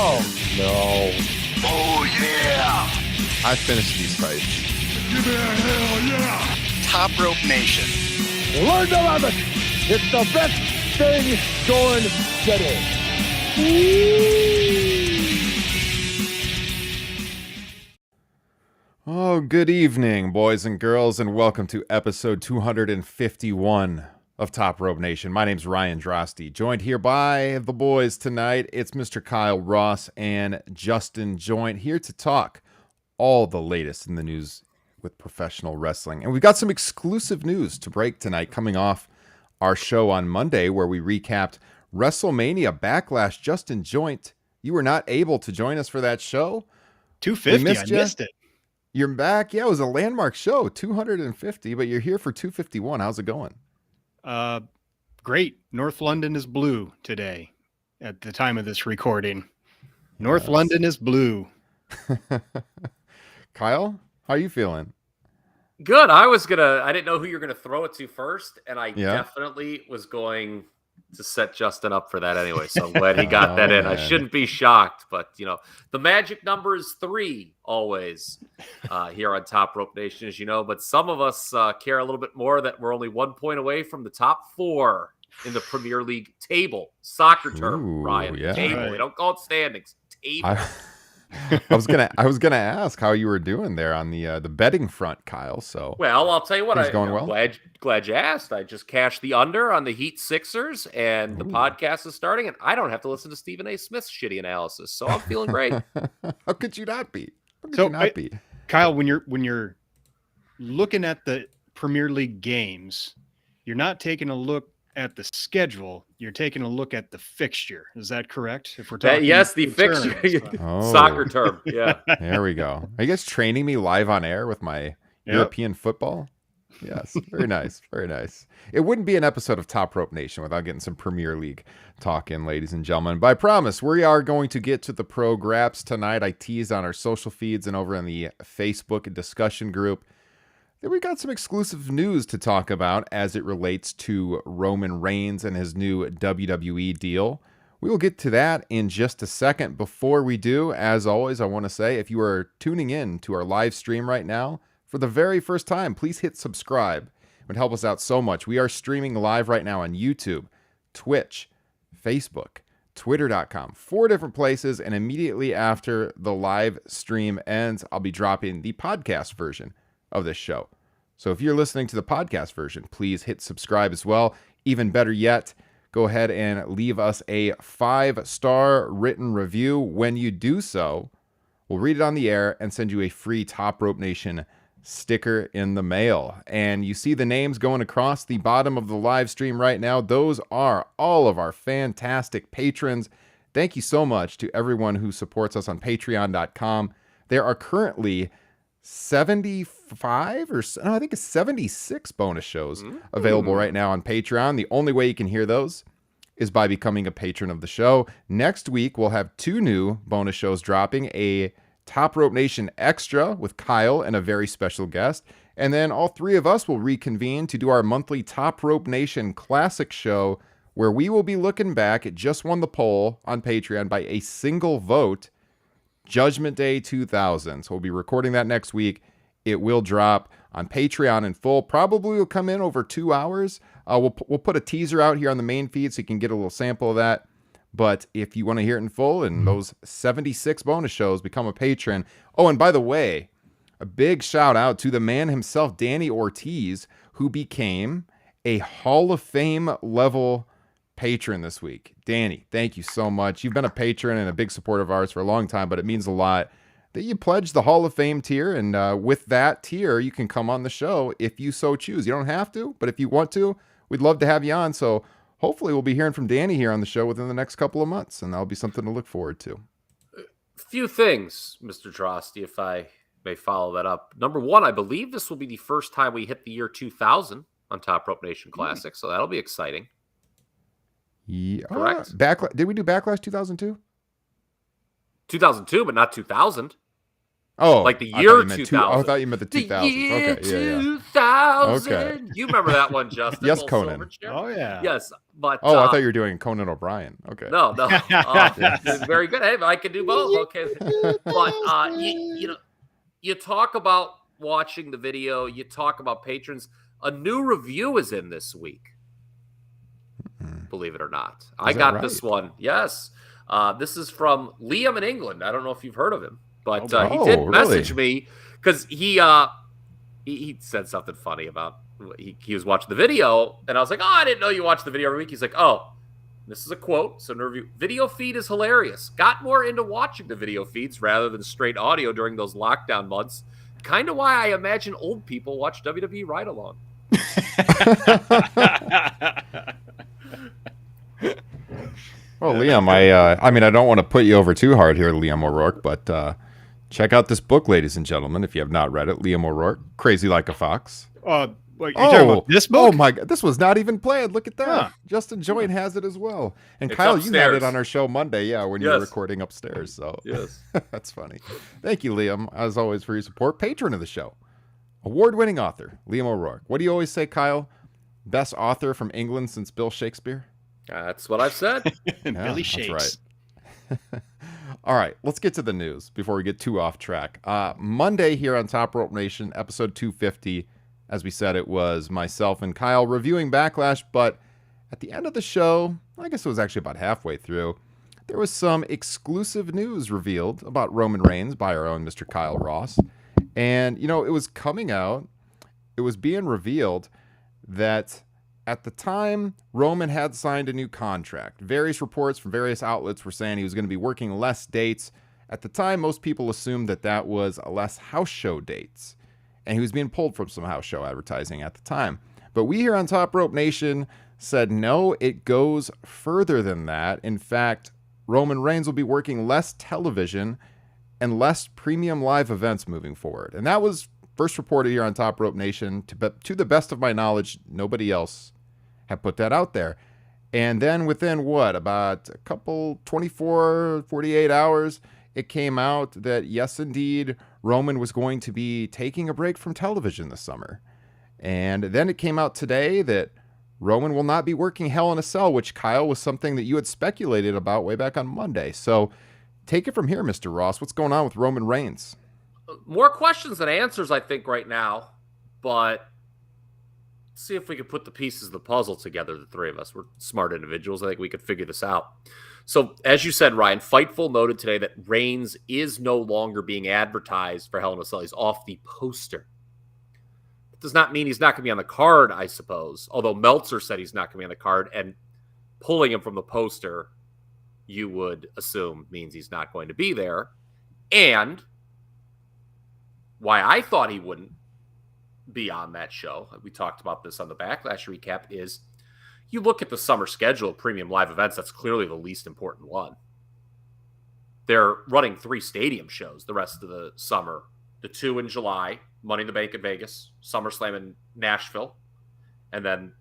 Oh, no. Oh, yeah. I finished these fights. Give me a hell yeah. Top Rope Nation. Learn to love it. It's the best thing going today. Oh, good evening, boys and girls, and welcome to episode 251 of Top Rope Nation. My name's Ryan Drosty, joined here by the boys tonight. It's Mr. Kyle Ross and Justin Joint here to talk all the latest in the news with professional wrestling. And we've got some exclusive news to break tonight coming off our show on Monday where we recapped WrestleMania Backlash. Justin Joint, you were not able to join us for that show. 250, I missed it. You're back. Yeah, it was a landmark show, 250, but you're here for 251. How's it going? Great. North London is blue today at the time of this recording. North London is blue. Kyle, how are you feeling? Good. I didn't know who you were gonna throw it to first, and I definitely was going to set Justin up for that anyway. So I'm glad he got that in. Man. I shouldn't be shocked, but the magic number is 3 always here on Top Rope Nation, as you know. But some of us care a little bit more that we're only 1 point away from the top 4 in the Premier League table. Soccer term, Ryan. Yeah. Table. Right. We don't call it standings. Table. I was gonna ask how you were doing there on the betting front, Kyle. So well, I'll tell you what. Going glad you asked. I just cashed the under on the Heat Sixers, and the podcast is starting, and I don't have to listen to Stephen A. Smith's shitty analysis, so I'm feeling great. How could you not be? How could you not be? Kyle, when you're looking at the Premier League games, you're not taking a look at the schedule, you're taking a look at the fixture. Is that correct? If we're talking the fixture. Soccer term. Yeah. There we go. Are you guys training me live on air with my European football? Yes. Very nice. Very nice. It wouldn't be an episode of Top Rope Nation without getting some Premier League talk in, ladies and gentlemen. But I promise we are going to get to the pro graps tonight. I teased on our social feeds and over in the Facebook discussion group. We got some exclusive news to talk about as it relates to Roman Reigns and his new WWE deal. We will get to that in just a second. Before we do, as always, I want to say if you are tuning in to our live stream right now for the very first time, please hit subscribe. It would help us out so much. We are streaming live right now on YouTube, Twitch, Facebook, Twitter.com, 4 different places. And immediately after the live stream ends, I'll be dropping the podcast version of this show. So if you're listening to the podcast version, please hit subscribe as well. Even better yet, go ahead and leave us a 5-star written review. When you do so, we'll read it on the air and send you a free Top Rope Nation sticker in the mail. And you see the names going across the bottom of the live stream right now. Those are all of our fantastic patrons. Thank you so much to everyone who supports us on patreon.com. There are currently 75 or no, I think it's 76 bonus shows available right now on Patreon. The only way you can hear those is by becoming a patron of the show. Next week, we'll have 2 new bonus shows dropping, a Top Rope Nation Extra with Kyle and a very special guest. And then all 3 of us will reconvene to do our monthly Top Rope Nation Classic show, where we will be looking back at just won the poll on Patreon by a single vote, Judgment Day 2000. So we'll be recording that next week. It will drop on Patreon in full. Probably will come in over 2 hours. We'll put a teaser out here on the main feed so you can get a little sample of that. But if you want to hear it in full and those 76 bonus shows, become a patron. Oh, and by the way, a big shout out to the man himself, Danny Ortiz, who became a Hall of Fame level patron this week. Danny, thank you so much. You've been a patron and a big supporter of ours for a long time, but it means a lot that you pledge the Hall of Fame tier, and with that tier, you can come on the show if you so choose. You don't have to, but if you want to, we'd love to have you on. So hopefully we'll be hearing from Danny here on the show within the next couple of months, and that'll be something to look forward to. A few things, Mr. Drosty, if I may follow that up. Number one, I believe this will be the first time we hit the year 2000 on Top Rope Nation Classic, so that'll be exciting. Yeah, correct. Did we do Backlash 2002? 2002, but not 2000. Oh, like the year 2000. I thought you meant the 2000s. The year okay, 2000. Okay. You remember that one, Justin? Yes, Conan. Oh yeah. Yes, but I thought you were doing Conan O'Brien. Okay. No. Very good. Hey, I can do both. Okay, but you talk about watching the video. You talk about patrons. A new review is in this week. Believe it or not, I got this one. Yes, this is from Liam in England. I don't know if you've heard of him, but he did message me because he said something funny about he was watching the video, and I was like, oh, I didn't know you watched the video every week. He's like, oh, this is a quote. So no review. Video feed is hilarious. Got more into watching the video feeds rather than straight audio during those lockdown months. Kind of why I imagine old people watch WWE ride along. Well, Liam, I mean, I don't want to put you over too hard here, Liam O'Rourke, but check out this book, ladies and gentlemen, if you have not read it. Liam O'Rourke, Crazy Like a Fox. Wait, you're talking about this book? Oh my God, this was not even planned. Look at that. Huh. Justin Joint has it as well. And It's Kyle, upstairs. you had it on our show Monday, when you were recording upstairs. So Yes. that's funny. Thank you, Liam, as always, for your support. Patron of the show. Award-winning author, Liam O'Rourke. What do you always say, Kyle? Best author from England since Bill Shakespeare? That's what I've said. Billy Shakes. That's right. All right, let's get to the news before we get too off track. Monday here on Top Rope Nation, episode 250. As we said, it was myself and Kyle reviewing Backlash, but at the end of the show, I guess it was actually about halfway through, there was some exclusive news revealed about Roman Reigns by our own Mr. Kyle Ross. And, it was coming out, it was being revealed that at the time, Roman had signed a new contract. Various reports from various outlets were saying he was going to be working less dates. At the time, most people assumed that was less house show dates. And he was being pulled from some house show advertising at the time. But we here on Top Rope Nation said, no, it goes further than that. In fact, Roman Reigns will be working less television and less premium live events moving forward. And that was first reported here on Top Rope Nation. To the best of my knowledge, nobody else had put that out there. And then within about a couple, 24, 48 hours, it came out that yes, indeed, Roman was going to be taking a break from television this summer. And then it came out today that Roman will not be working Hell in a Cell, which, Kyle, was something that you had speculated about way back on Monday. So take it from here, Mr. Ross. What's going on with Roman Reigns? More questions than answers, I think, right now. But see if we can put the pieces of the puzzle together, the three of us. We're smart individuals. I think we could figure this out. So, as you said, Ryan, Fightful noted today that Reigns is no longer being advertised for Hell in a Cell. He's off the poster. That does not mean he's not going to be on the card, I suppose. Although Meltzer said he's not going to be on the card, and pulling him from the poster, you would assume means he's not going to be there. And why I thought he wouldn't be on that show, we talked about this on the Backlash recap, is you look at the summer schedule of premium live events, that's clearly the least important one. They're running 3 stadium shows the rest of the summer. The 2 in July, Money in the Bank in Vegas, SummerSlam in Nashville, and then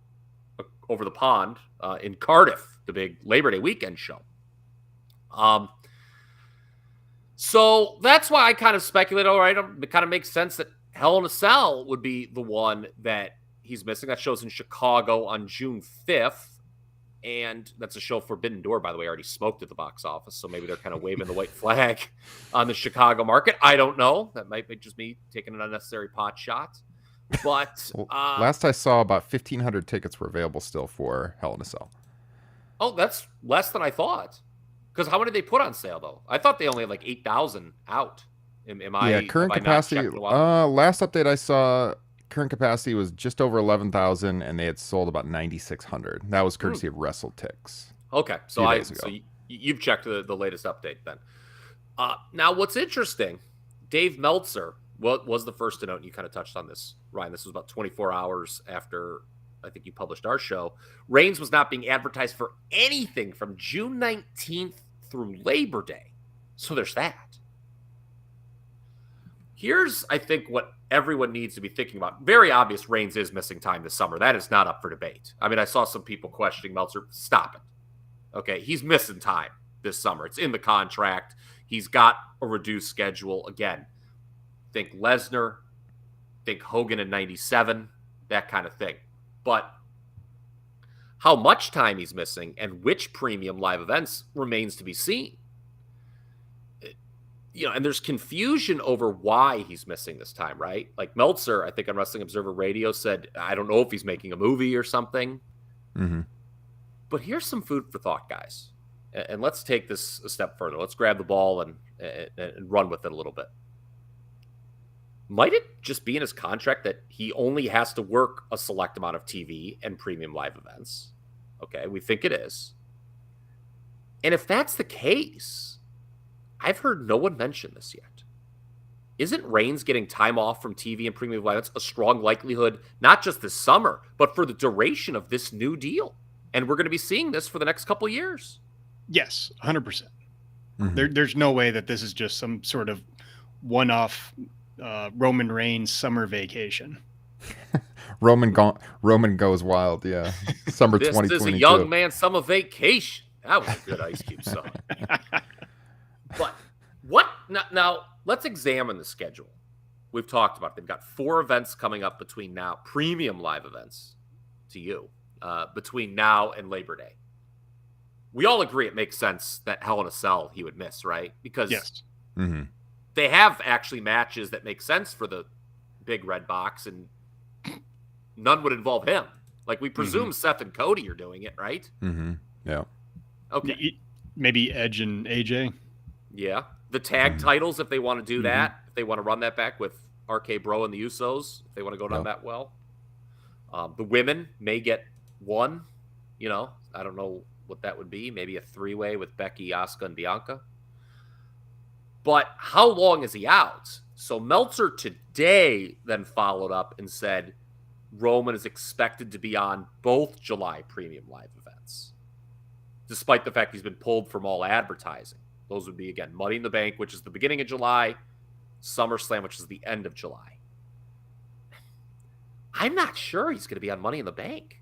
over the pond in Cardiff, the big Labor Day weekend show. So that's why I kind of speculate, all right, it kind of makes sense that Hell in a Cell would be the one that he's missing. That show's in Chicago on June 5th. And that's a show Forbidden Door, by the way, already smoked at the box office. So maybe they're kind of waving the white flag on the Chicago market. I don't know. That might be just me taking an unnecessary pot shot. But last I saw, about 1,500 tickets were available still for Hell in a Cell. Oh, that's less than I thought. Because how many did they put on sale, though? I thought they only had like 8,000 out. Current capacity. Last update I saw, current capacity was just over 11,000, and they had sold about 9,600. That was courtesy of WrestleTix. Okay, so you've checked the latest update then. Now, what's interesting, Dave Meltzer was the first to note, and you kind of touched on this, Ryan. This was about 24 hours after I think you published our show. Reigns was not being advertised for anything from June 19th through Labor Day. So there's that. Here's, I think, what everyone needs to be thinking about. Very obvious, Reigns is missing time this summer. That is not up for debate. I mean, I saw some people questioning Meltzer. Stop it. Okay, he's missing time this summer. It's in the contract. He's got a reduced schedule. Again, Think Lesnar, think Hogan in 97, that kind of thing. But how much time he's missing and which premium live events remains to be seen. And there's confusion over why he's missing this time, right? Like Meltzer, I think on Wrestling Observer Radio said, I don't know if he's making a movie or something. Mm-hmm. But here's some food for thought, guys. And let's take this a step further. Let's grab the ball and run with it a little bit. Might it just be in his contract that he only has to work a select amount of TV and premium live events? Okay, we think it is. And if that's the case, I've heard no one mention this yet. Isn't Reigns getting time off from TV and premium live events a strong likelihood, not just this summer, but for the duration of this new deal? And we're going to be seeing this for the next couple of years. Yes, 100%. Mm-hmm. There's no way that this is just some sort of one-off Roman Reigns summer vacation. Roman goes wild, yeah. Summer 2022. This is a young man summer vacation. That was a good Ice Cube song. But what now? Let's examine the schedule. We've talked about it. They've got 4 events coming up between now, premium live events to you, between now and Labor Day. We all agree it makes sense that Hell in a Cell he would miss, right? Because they have actually matches that make sense for the big red box, and none would involve him. Like, we presume Seth and Cody are doing it, right? Mm-hmm. Yeah. Okay. Maybe Edge and AJ. Yeah. The tag titles, if they want to do that, if they want to run that back with RK Bro and the Usos, if they want to go down that well. The women may get one, I don't know what that would be. Maybe a 3-way with Becky, Asuka, and Bianca. But how long is he out? So Meltzer today then followed up and said Roman is expected to be on both July premium live events, despite the fact he's been pulled from all advertising. Those would be, again, Money in the Bank, which is the beginning of July, SummerSlam, which is the end of July. I'm not sure he's going to be on Money in the Bank.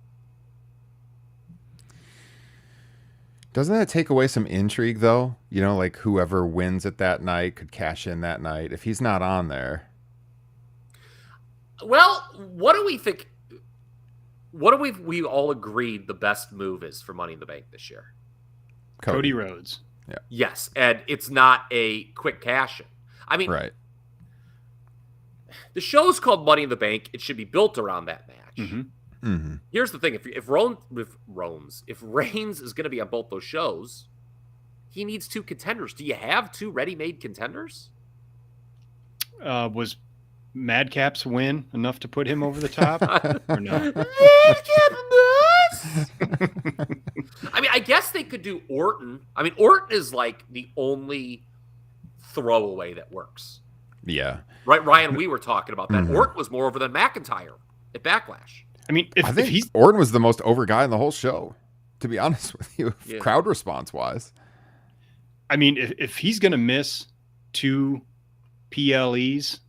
Doesn't that take away some intrigue, though? Like whoever wins it that night could cash in that night if he's not on there. Well, what do we think? What do we all agreed the best move is for Money in the Bank this year? Cody Rhodes. Yeah. Yes, and it's not a quick cash in. I mean, right. The show's called Money in the Bank. It should be built around that match. Mm-hmm. Mm-hmm. Here's the thing: if Reigns is going to be on both those shows, he needs 2 contenders. Do you have 2 ready-made contenders? Was Madcap's win enough to put him over the top, or no? I mean, I guess they could do Orton. I mean, Orton is like the only throwaway that works. Yeah. Right, Ryan, we were talking about that. Orton was more over than McIntyre at Backlash. I mean, I think Orton was the most over guy in the whole show, to be honest with you, crowd response wise. I mean, if he's going to miss 2 PLEs,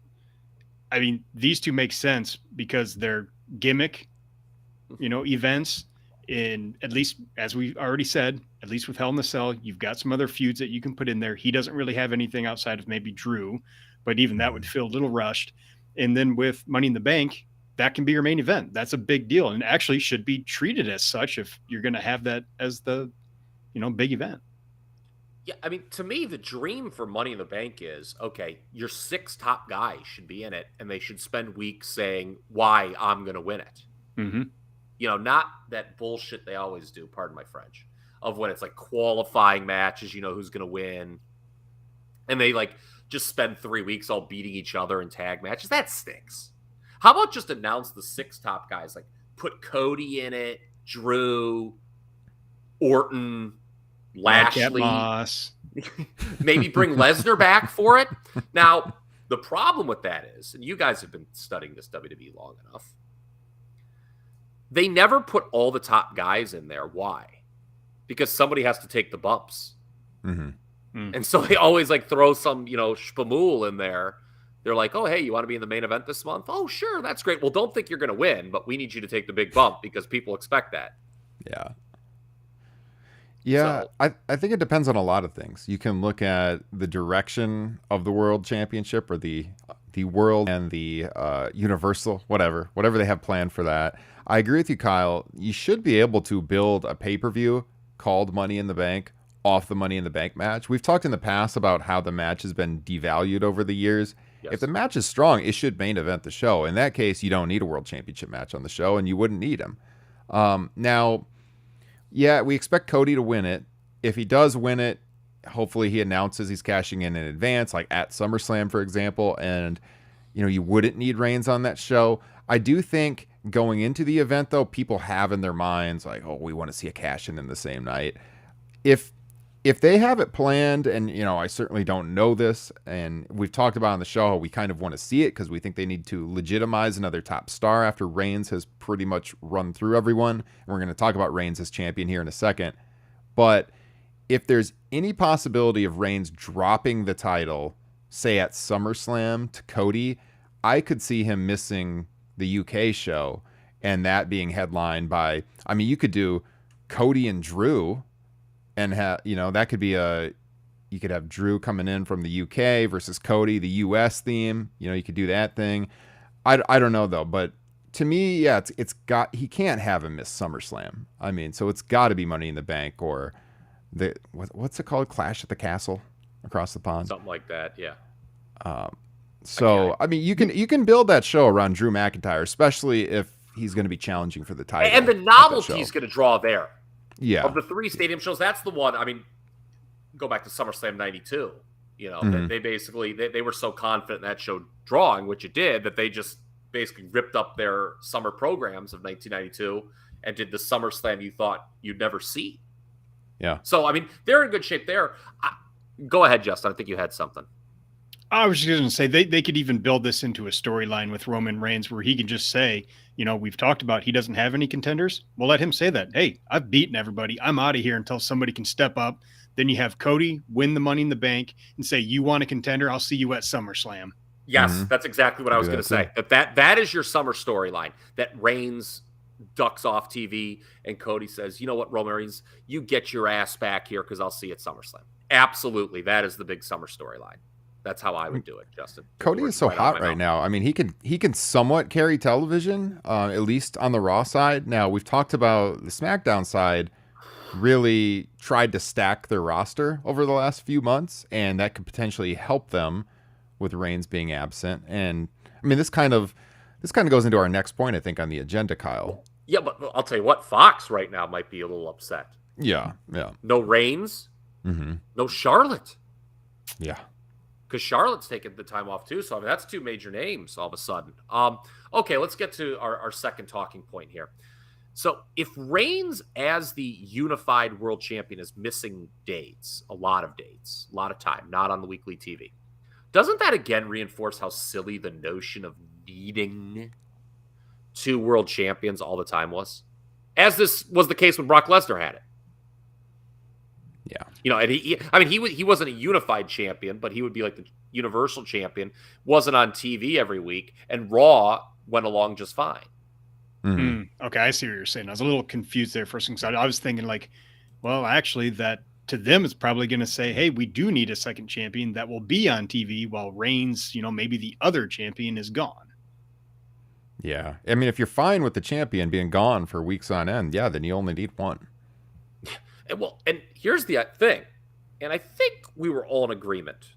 I mean, these 2 make sense because they're gimmick, events. In at least, as we already said, at least with Hell in the Cell, you've got some other feuds that you can put in there. He doesn't really have anything outside of maybe Drew, but even that would feel a little rushed. And then with Money in the Bank, that can be your main event. That's a big deal and actually should be treated as such if you're going to have that as the, big event. Yeah, I mean, to me, the dream for Money in the Bank is, okay, your 6 top guys should be in it, and they should spend weeks saying why I'm going to win it. Mm-hmm. Not that bullshit they always do, pardon my French, of when it's like qualifying matches, who's going to win. And they just spend 3 weeks all beating each other in tag matches. That stinks. How about just announce the 6 top guys? Like, put Cody in it, Drew, Orton, Lashley. Moss. Maybe bring Lesnar back for it. Now, the problem with that is, and you guys have been studying this WWE long enough, they never put all the top guys in there. Why? Because somebody has to take the bumps. Mm-hmm. And so they always throw some, spamool in there. They're like, oh, hey, you want to be in the main event this month? Oh, sure. That's great. Well, don't think you're going to win, but we need you to take the big bump because people expect that. Yeah. Yeah, so, I think it depends on a lot of things. You can look at the direction of the World Championship or the World and the Universal, whatever they have planned for that. I agree with you, Kyle. You should be able to build a pay-per-view called Money in the Bank off the Money in the Bank match. We've talked in the past about how the match has been devalued over the years. Yes. If the match is strong, it should main event the show. In that case, you don't need a World Championship match on the show, and you wouldn't need him. Now, yeah, we expect Cody to win it. If he does win it, hopefully he announces he's cashing in advance, like at SummerSlam, for example, and you wouldn't need Reigns on that show. I do think going into the event, though, people have in their minds like, oh, we want to see a cash-in the same night. If they have it planned, and I certainly don't know this, and we've talked about on the show how we kind of want to see it because we think they need to legitimize another top star after Reigns has pretty much run through everyone. And we're going to talk about Reigns as champion here in a second. But if there's any possibility of Reigns dropping the title, say at SummerSlam to Cody, I could see him missing the UK show and that being headlined by, you could do Cody and Drew and that could be you could have Drew coming in from the UK versus Cody, the US theme, you could do that thing. I don't know though, but to me, yeah, he can't have him miss SummerSlam. So it's got to be Money in the Bank or what's it called? Clash at the Castle across the pond. Something like that, yeah. You can build that show around Drew McIntyre, especially if he's going to be challenging for the title. And the novelty is going to draw there. Yeah. Of the 3 stadium shows, that's the one. Go back to SummerSlam 92. They basically they were so confident in that show drawing, which it did, that they just basically ripped up their summer programs of 1992 and did the SummerSlam you thought you'd never see. Yeah. So, they're in good shape there. Go ahead, Justin. I think you had something. I was just going to say they could even build this into a storyline with Roman Reigns where he can just say, we've talked about he doesn't have any contenders. We'll let him say that. Hey, I've beaten everybody. I'm out of here until somebody can step up. Then you have Cody win the Money in the Bank and say, you want a contender? I'll see you at SummerSlam. Yes, That's exactly what I was going to say. That is your summer storyline, that Reigns ducks off TV and Cody says, you know what, Roman Reigns, you get your ass back here because I'll see you at SummerSlam. Absolutely. That is the big summer storyline. That's how I would do it, Justin. Cody is so hot right now. He can somewhat carry television, at least on the Raw side. Now, we've talked about the SmackDown side really tried to stack their roster over the last few months, and that could potentially help them with Reigns being absent. And this kind of goes into our next point, I think, on the agenda, Kyle. Yeah, but I'll tell you what, Fox right now might be a little upset. Yeah. No Reigns, no Charlotte. Yeah. Because Charlotte's taking the time off too. So, that's 2 major names all of a sudden. Okay, let's get to our second talking point here. So, if Reigns as the unified world champion is missing dates, a lot of time, not on the weekly TV, doesn't that again reinforce how silly the notion of needing 2 world champions all the time was? As this was the case when Brock Lesnar had it. Yeah. And he wasn't a unified champion, but he would be like the universal champion, wasn't on TV every week, and Raw went along just fine. Okay, I see what you're saying. I was a little confused there for a second. I was thinking actually that to them is probably going to say, hey, we do need a second champion that will be on TV while Reigns, maybe the other champion is gone. Yeah. If you're fine with the champion being gone for weeks on end, yeah, then you only need one. And here's the thing, and I think we were all in agreement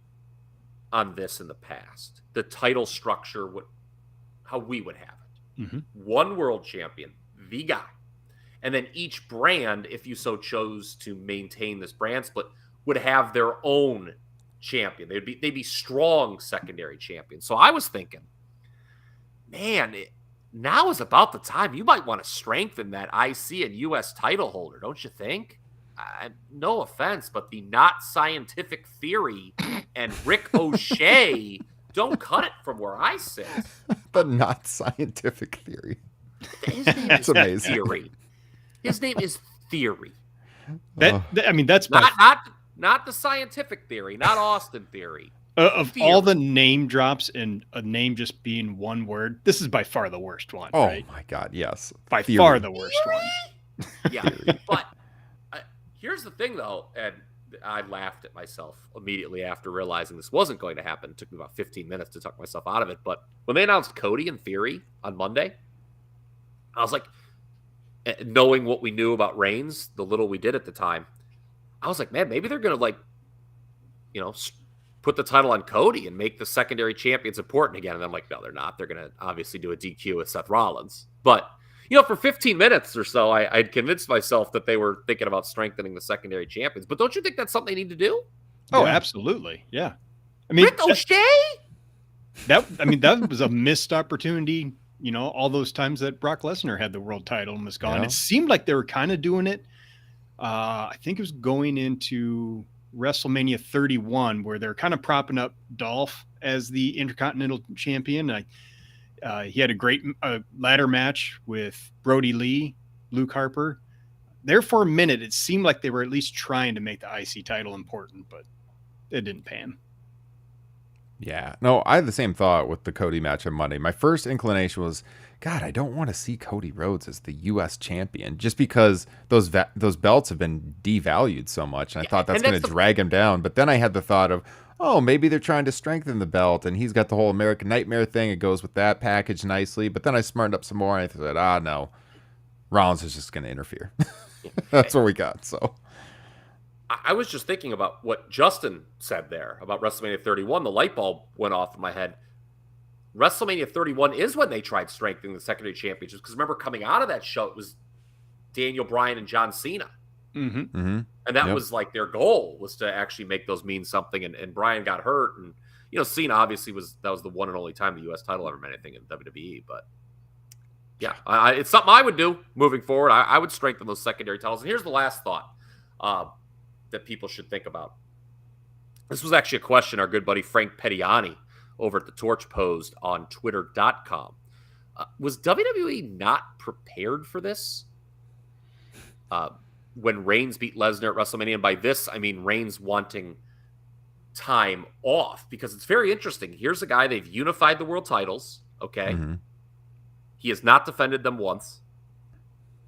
on this in the past. The title structure, how we would have it. One world champion, the guy. And then each brand, if you so chose to maintain this brand split, would have their own champion. They'd be strong secondary champions. So I was thinking, man, now is about the time you might want to strengthen that IC and US title holder, don't you think? No offense, but the not scientific theory and Rick O'Shea don't cut it from where I sit. The not scientific theory. His name is amazing. Theory. His name is Theory. That's not the scientific theory, not Austin Theory. Of theory. All the name drops and a name just being one word, this is by far the worst one. Oh right? My God, yes. By far the worst one. Yeah, but here's the thing, though, and I laughed at myself immediately after realizing this wasn't going to happen. It took me about 15 minutes to talk myself out of it. But when they announced Cody and Theory on Monday, I was like, knowing what we knew about Reigns, the little we did at the time, I was like, man, maybe they're going to put the title on Cody and make the secondary champions important again. And I'm like, no, they're not. They're going to obviously do a DQ with Seth Rollins. But, for 15 minutes or so, I'd convinced myself that they were thinking about strengthening the secondary champions. But don't you think that's something they need to do? Oh, absolutely. Yeah. I mean, Ricochet? That was a missed opportunity, all those times that Brock Lesnar had the world title and was gone. Yeah. It seemed like they were kind of doing it. I think it was going into WrestleMania 31 where they're kind of propping up Dolph as the Intercontinental Champion. He had a great ladder match with Brody Lee, Luke Harper. There for a minute, it seemed like they were at least trying to make the IC title important, but it didn't pan. Yeah. No, I had the same thought with the Cody match on Monday. My first inclination was, God, I don't want to see Cody Rhodes as the U.S. champion just because those belts have been devalued so much. And I thought that's going to drag him down. But then I had the thought of, oh, maybe they're trying to strengthen the belt and he's got the whole American Nightmare thing. It goes with that package nicely. But then I smartened up some more and I said, no, Rollins is just going to interfere. That's what we got. So I was just thinking about what Justin said there about WrestleMania 31. The light bulb went off in my head. WrestleMania 31 is when they tried strengthening the secondary championships. Because remember, coming out of that show, it was Daniel Bryan and John Cena. Mm-hmm. Mm-hmm. And that was like their goal, was to actually make those mean something. And Bryan got hurt. And, Cena obviously was the one and only time the U.S. title ever meant anything in WWE. But yeah, it's something I would do moving forward. I would strengthen those secondary titles. And here's the last thought that people should think about. This was actually a question our good buddy Frank Pettiani over at The Torch posed on Twitter.com. Was WWE not prepared for this? When Reigns beat Lesnar at WrestleMania, and by this, I mean Reigns wanting time off, because it's very interesting. Here's a guy, they've unified the world titles, okay? Mm-hmm. He has not defended them once.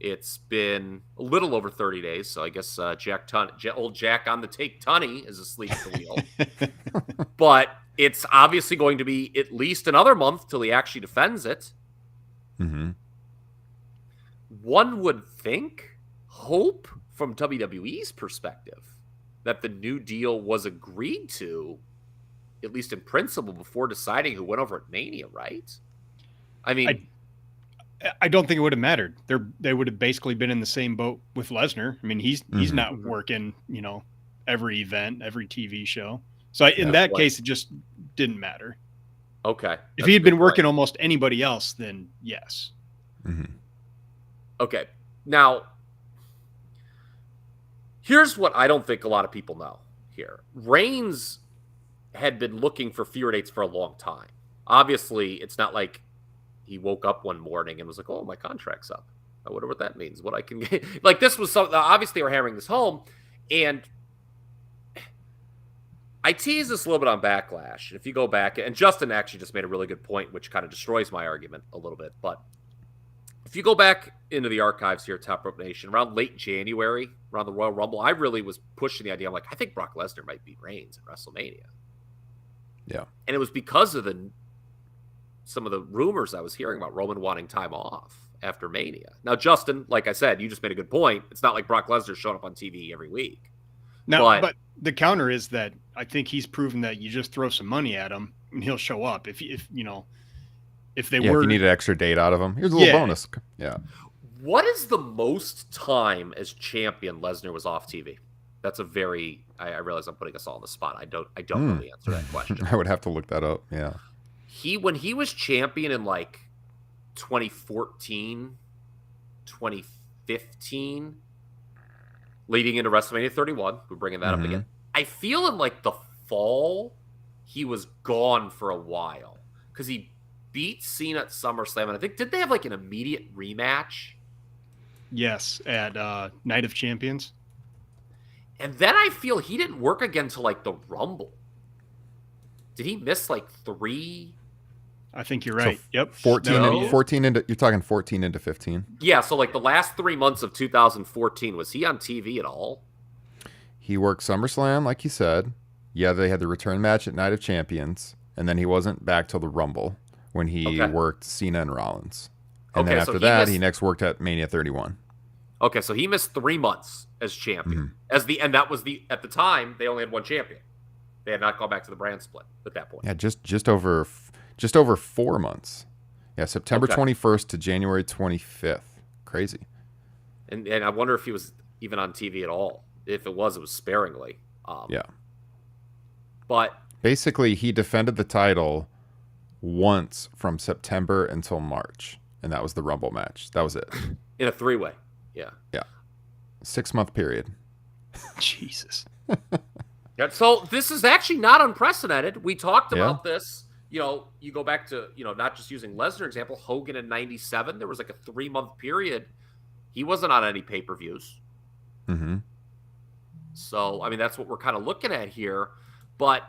It's been a little over 30 days, so I guess old Jack on the take Tunney is asleep at the wheel. But it's obviously going to be at least another month till he actually defends it. Mm-hmm. One would hope from WWE's perspective that the new deal was agreed to, at least in principle, before deciding who went over at Mania, right? I mean, I don't think it would have mattered. They would have basically been in the same boat with Lesnar. I mean, he's not working, every event, every TV show. So in that case, it just didn't matter. Okay. If he had been working almost anybody else, then yes. Mm-hmm. Okay. Now, here's what I don't think a lot of people know here. Reigns had been looking for fewer dates for a long time. Obviously, it's not like he woke up one morning and was like, oh, my contract's up. I wonder what that means. What I can get. Like, this was something, obviously, they were hammering this home. And I teased this a little bit on Backlash. If you go back, and Justin actually just made a really good point, which kind of destroys my argument a little bit. But if you go back into the archives here at Top Rope Nation, around late January, around the Royal Rumble, I really was pushing the idea. I'm like, I think Brock Lesnar might beat Reigns at WrestleMania. Yeah. And it was because of some of the rumors I was hearing about Roman wanting time off after Mania. Now, Justin, like I said, you just made a good point. It's not like Brock Lesnar showing up on TV every week. No, but the counter is that I think he's proven that you just throw some money at him and he'll show up. If you need an extra date out of him, here's a little bonus. Yeah. What is the most time as champion Lesnar was off TV? That's a very, I realize I'm putting us all on the spot. I don't know the answer to that question. I would have to look that up. Yeah. When he was champion in like 2014, 2015, leading into WrestleMania 31, we're bringing that up again. I feel in like the fall, he was gone for a while because he beat Cena at SummerSlam. And I think, did they have like an immediate rematch? Yes, at Night of Champions. And then I feel he didn't work again till like the Rumble. Did he miss like 3? I think you're right. So 14 into, you're talking 14 into 15. Yeah, so like the last 3 months of 2014, was he on TV at all? He worked SummerSlam, like you said. Yeah, they had the return match at Night of Champions, and then he wasn't back till the Rumble when he worked Cena and Rollins. And then after that, he next worked at Mania 31. Okay, so he missed 3 months as champion. And that was at the time they only had one champion. They had not gone back to the brand split at that point. Yeah, just over 4 months. Yeah, September 21st to January 25th. Crazy. And I wonder if he was even on TV at all. If it was sparingly. Yeah. But basically, he defended the title once from September until March, and that was the Rumble match. That was it. In a 3-way. Yeah. Yeah. 6-month period. Jesus. Yeah, so this is actually not unprecedented. We talked about this. You know, you go back to, not just using Lesnar example, Hogan in 97, there was like a 3-month period. He wasn't on any pay-per-views. Mm-hmm. So, I mean, that's what we're kind of looking at here. But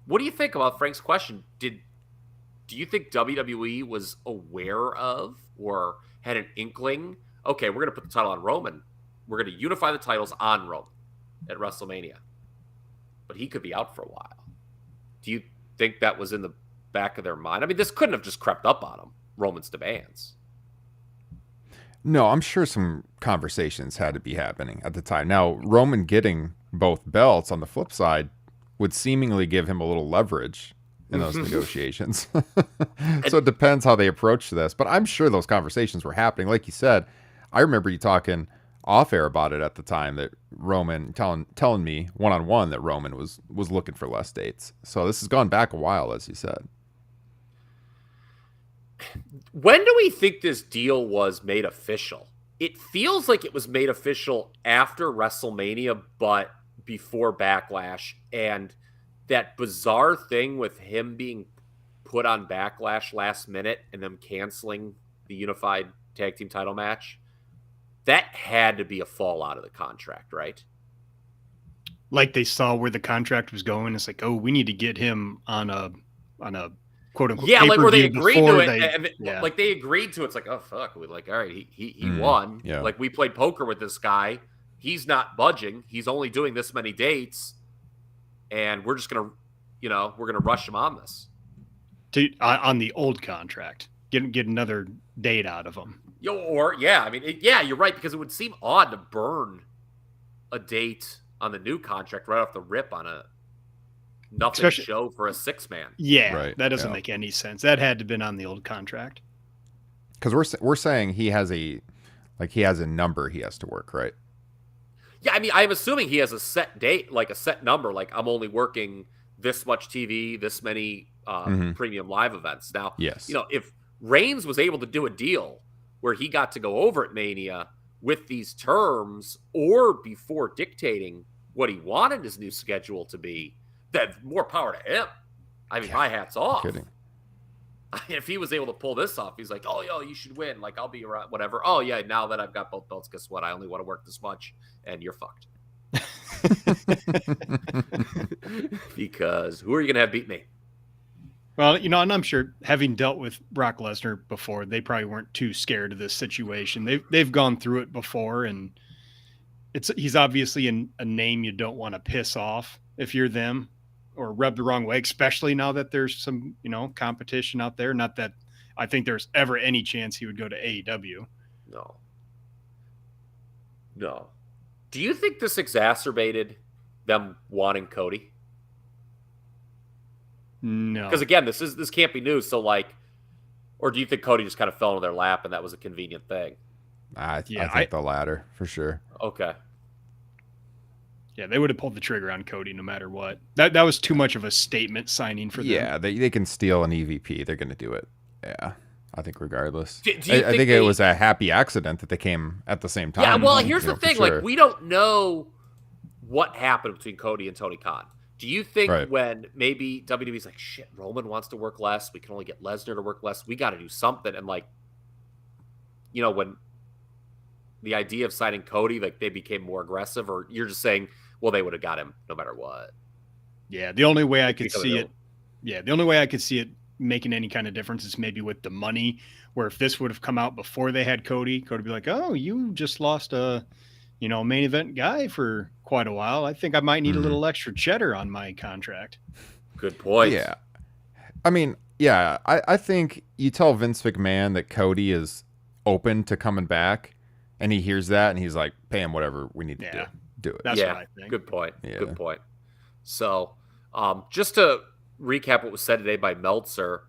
what do you think about Frank's question? Do you think WWE was aware of or had an inkling? Okay, we're going to put the title on Roman. We're going to unify the titles on Roman at WrestleMania. But he could be out for a while. Do you think that was in the back of their mind? I mean, this couldn't have just crept up on him, Roman's demands. No, I'm sure some conversations had to be happening at the time. Now, Roman getting both belts on the flip side would seemingly give him a little leverage in those negotiations. So it depends how they approach this. But I'm sure those conversations were happening. Like you said, I remember you talking off air about it at the time, that Roman telling me one-on-one that Roman was looking for less dates. So this has gone back a while, as you said. When do we think this deal was made official? It feels like it was made official after WrestleMania, but before Backlash. And that bizarre thing with him being put on Backlash last minute and them canceling the unified tag team title match, that had to be a fallout of the contract, right? Like they saw where the contract was going. It's like, oh, we need to get him on a quote unquote. Yeah, like where they agreed to it. Like they agreed to it. It's like, oh fuck. We're like, all right, he won. Yeah. Like we played poker with this guy. He's not budging. He's only doing this many dates. And we're just gonna, we're gonna rush him on this. On the old contract. Get another date out of him. I mean, you're right, because it would seem odd to burn a date on the new contract right off the rip on a nothing show for a 6-man. Yeah, right, that doesn't make any sense. That had to have been on the old contract. Because we're saying he has a number he has to work, right? Yeah, I mean, I'm assuming he has a set date, like a set number. Like I'm only working this much TV, this many premium live events. Now, yes, if Reigns was able to do a deal where he got to go over at Mania with these terms, or before dictating what he wanted his new schedule to be, then more power to him. I mean, my hat's off. Kidding. If he was able to pull this off, he's like, oh, you should win. Like, I'll be around, whatever. Oh, yeah, now that I've got both belts, guess what? I only want to work this much, and you're fucked. Because who are you going to have beat me? Well, and I'm sure, having dealt with Brock Lesnar before, they probably weren't too scared of this situation. They've gone through it before, and he's obviously a name you don't want to piss off if you're them, or rub the wrong way, especially now that there's some, competition out there. Not that I think there's ever any chance he would go to AEW. No. Do you think this exacerbated them wanting Cody? No. Because again, this can't be news. So or do you think Cody just kind of fell into their lap and that was a convenient thing? I think the latter for sure. Okay. Yeah, they would have pulled the trigger on Cody no matter what. That was too much of a statement signing for them. Yeah, they can steal an EVP. They're going to do it. Yeah, I think regardless. I think it was a happy accident that they came at the same time. Yeah, well, here's the thing. Sure. Like, we don't know what happened between Cody and Tony Khan. Do you think when maybe WWE's like, shit, Roman wants to work less, we can only get Lesnar to work less, we got to do something. And when the idea of signing Cody, like they became more aggressive, or you're just saying, well, they would have got him no matter what. Yeah, the only way I could see it. Yeah, the only way I could see it making any kind of difference is maybe with the money. Where if this would have come out before they had Cody would be like, "Oh, you just lost a main event guy for quite a while. I think I might need a little extra cheddar on my contract. Good point. Yeah. I mean, yeah, I think you tell Vince McMahon that Cody is open to coming back, and he hears that, and he's like, pay him whatever we need to do it. That's what I think. Good point. Yeah. Good point. So, just to recap what was said today by Meltzer,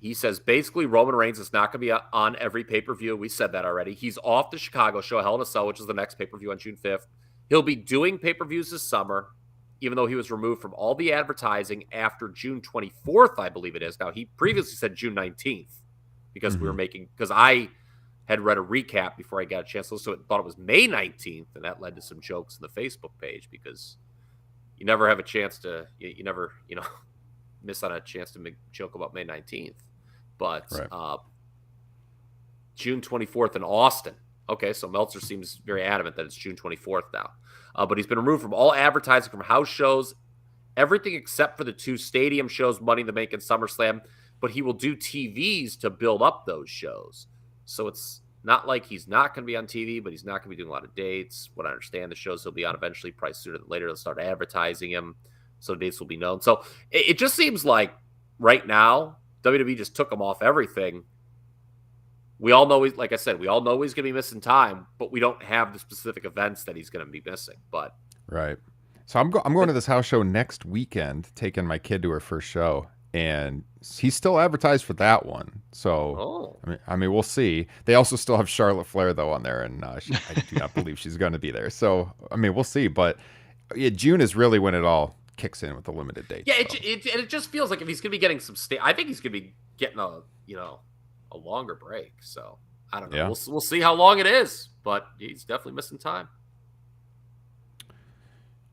he says basically Roman Reigns is not going to be on every pay-per-view. We said that already. He's off the Chicago show, Hell in a Cell, which is the next pay-per-view on June 5th. He'll be doing pay-per-views this summer, even though he was removed from all the advertising after June 24th, I believe it is. Now, he previously said June 19th because because I had read a recap before I got a chance to listen to it and thought it was May 19th, and that led to some jokes in the Facebook page because you never have a chance to, you never, miss on a chance to make a joke about May 19th. But June 24th in Austin. Okay, so Meltzer seems very adamant that it's June 24th now. But he's been removed from all advertising, from house shows, everything except for the 2 stadium shows, Money in the Bank and SummerSlam. But he will do TVs to build up those shows. So it's not like he's not going to be on TV, but he's not going to be doing a lot of dates. What I understand, the shows he'll be on eventually, probably sooner than later, they'll start advertising him. So dates will be known. So it just seems like right now, WWE just took him off everything. We all know, like I said, we all know he's going to be missing time, but we don't have the specific events that he's going to be missing. But right. So I'm going to this house show next weekend, taking my kid to her first show, and he's still advertised for that one. So I mean, we'll see. They also still have Charlotte Flair though on there, and I do not believe she's going to be there. So I mean, we'll see. But June is really when it all kicks in with the limited dates. Yeah, it just feels like if he's going to be getting some I think he's going to be getting a longer break. So I don't know. Yeah. We'll see how long it is, but he's definitely missing time.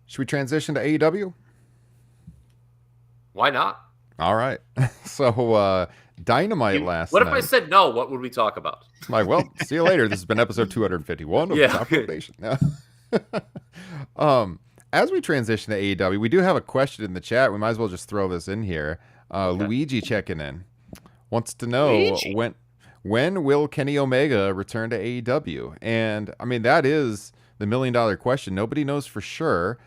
Should we transition to AEW? Why not? All right. So Dynamite last night. What if I said no? What would we talk about? Well, see you later. This has been episode 251 of Top Rotation. As we transition to AEW, we do have a question in the chat. We might as well just throw this in here. Luigi checking in. Wants to know when will Kenny Omega return to AEW? And I mean, that is the $1 million question. Nobody knows for sure.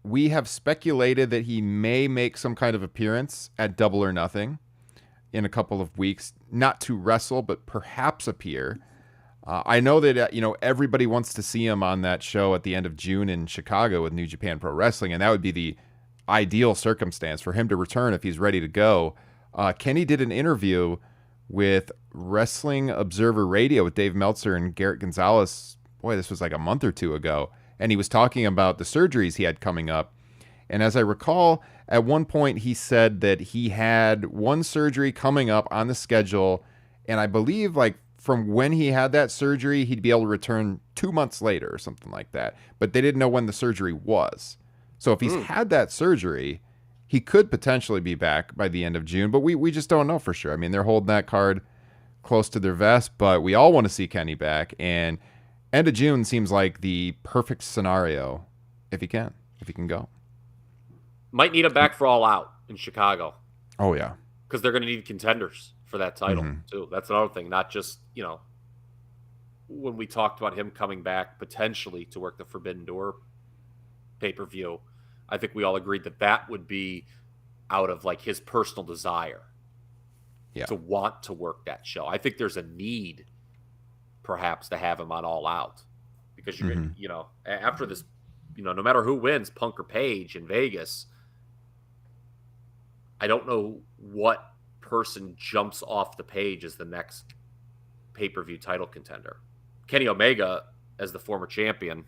We have speculated that he may make some kind of appearance at Double or Nothing in a couple of weeks, not to wrestle, but perhaps appear. I know that everybody wants to see him on that show at the end of June in Chicago with New Japan Pro Wrestling, and that would be the ideal circumstance for him to return if he's ready to go. Kenny did an interview with Wrestling Observer Radio with Dave Meltzer and Garrett Gonzalez. Boy, this was like a month or two ago. And he was talking about the surgeries he had coming up. And as I recall, at one point he said that he had one surgery coming up on the schedule. And I believe like from when he had that surgery, he'd be able to return 2 months later or something like that. But they didn't know when the surgery was. So if he's had that surgery, he could potentially be back by the end of June, but we just don't know for sure. I mean, they're holding that card close to their vest, but we all want to see Kenny back. And end of June seems like the perfect scenario if he can go. Might need him back for All Out in Chicago. Oh, yeah. Because they're going to need contenders for that title, too. That's another thing. Not just, when we talked about him coming back potentially to work the Forbidden Door pay-per-view, I think we all agreed that would be out of like his personal desire to want to work that show. I think there's a need perhaps to have him on All Out because you're going to, after this, no matter who wins, Punk or Page in Vegas, I don't know what person jumps off the page as the next pay-per-view title contender. Kenny Omega, as the former champion,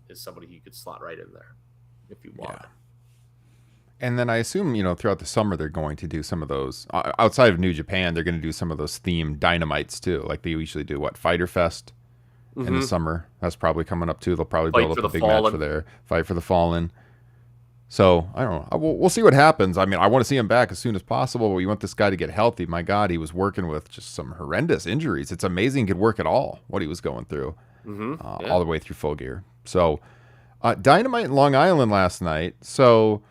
is somebody you could slot right in there if you want. Yeah. And then I assume, throughout the summer, they're going to do some of those, outside of New Japan, they're going to do some of those themed Dynamites too. Like they usually do, Fyter Fest in the summer. That's probably coming up too. They'll probably build up a big match for their Fight for the Fallen. So, I don't know. We'll see what happens. I mean, I want to see him back as soon as possible, but we want this guy to get healthy. My God, he was working with just some horrendous injuries. It's amazing he could work at all, what he was going through, all the way through Full Gear. So, Dynamite in Long Island last night. So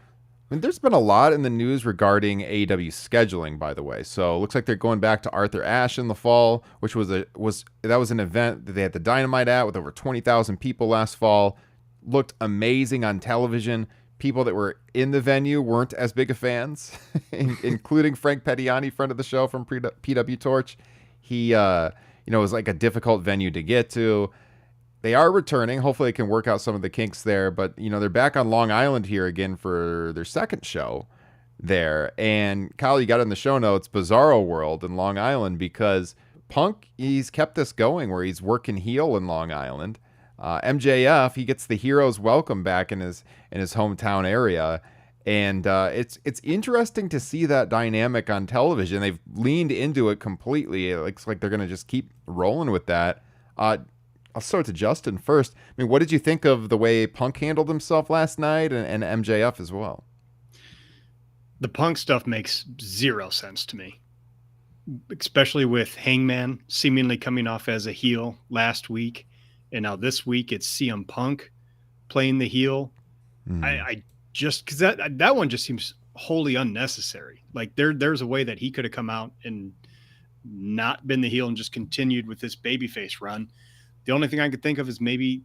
I mean, there's been a lot in the news regarding AEW scheduling, by the way. So it looks like they're going back to Arthur Ashe in the fall, which was an event that they had the Dynamite at with over 20,000 people last fall. Looked amazing on television. People that were in the venue weren't as big of fans, including Frank Pettiani, friend of the show from PW Torch. He, was like a difficult venue to get to. They are returning. Hopefully they can work out some of the kinks there. But, they're back on Long Island here again for their second show there. And Kyle, you got in the show notes, Bizarro World in Long Island, because Punk, he's kept this going where he's working heel in Long Island. MJF, he gets the hero's welcome back in his hometown area. And it's interesting to see that dynamic on television. They've leaned into it completely. It looks like they're going to just keep rolling with that. I'll start to Justin first. I mean, what did you think of the way Punk handled himself last night and MJF as well? The Punk stuff makes zero sense to me, especially with Hangman seemingly coming off as a heel last week. And now this week it's CM Punk playing the heel. I just, because that one just seems wholly unnecessary. Like there's a way that he could have come out and not been the heel and just continued with this babyface run. The only thing I could think of is maybe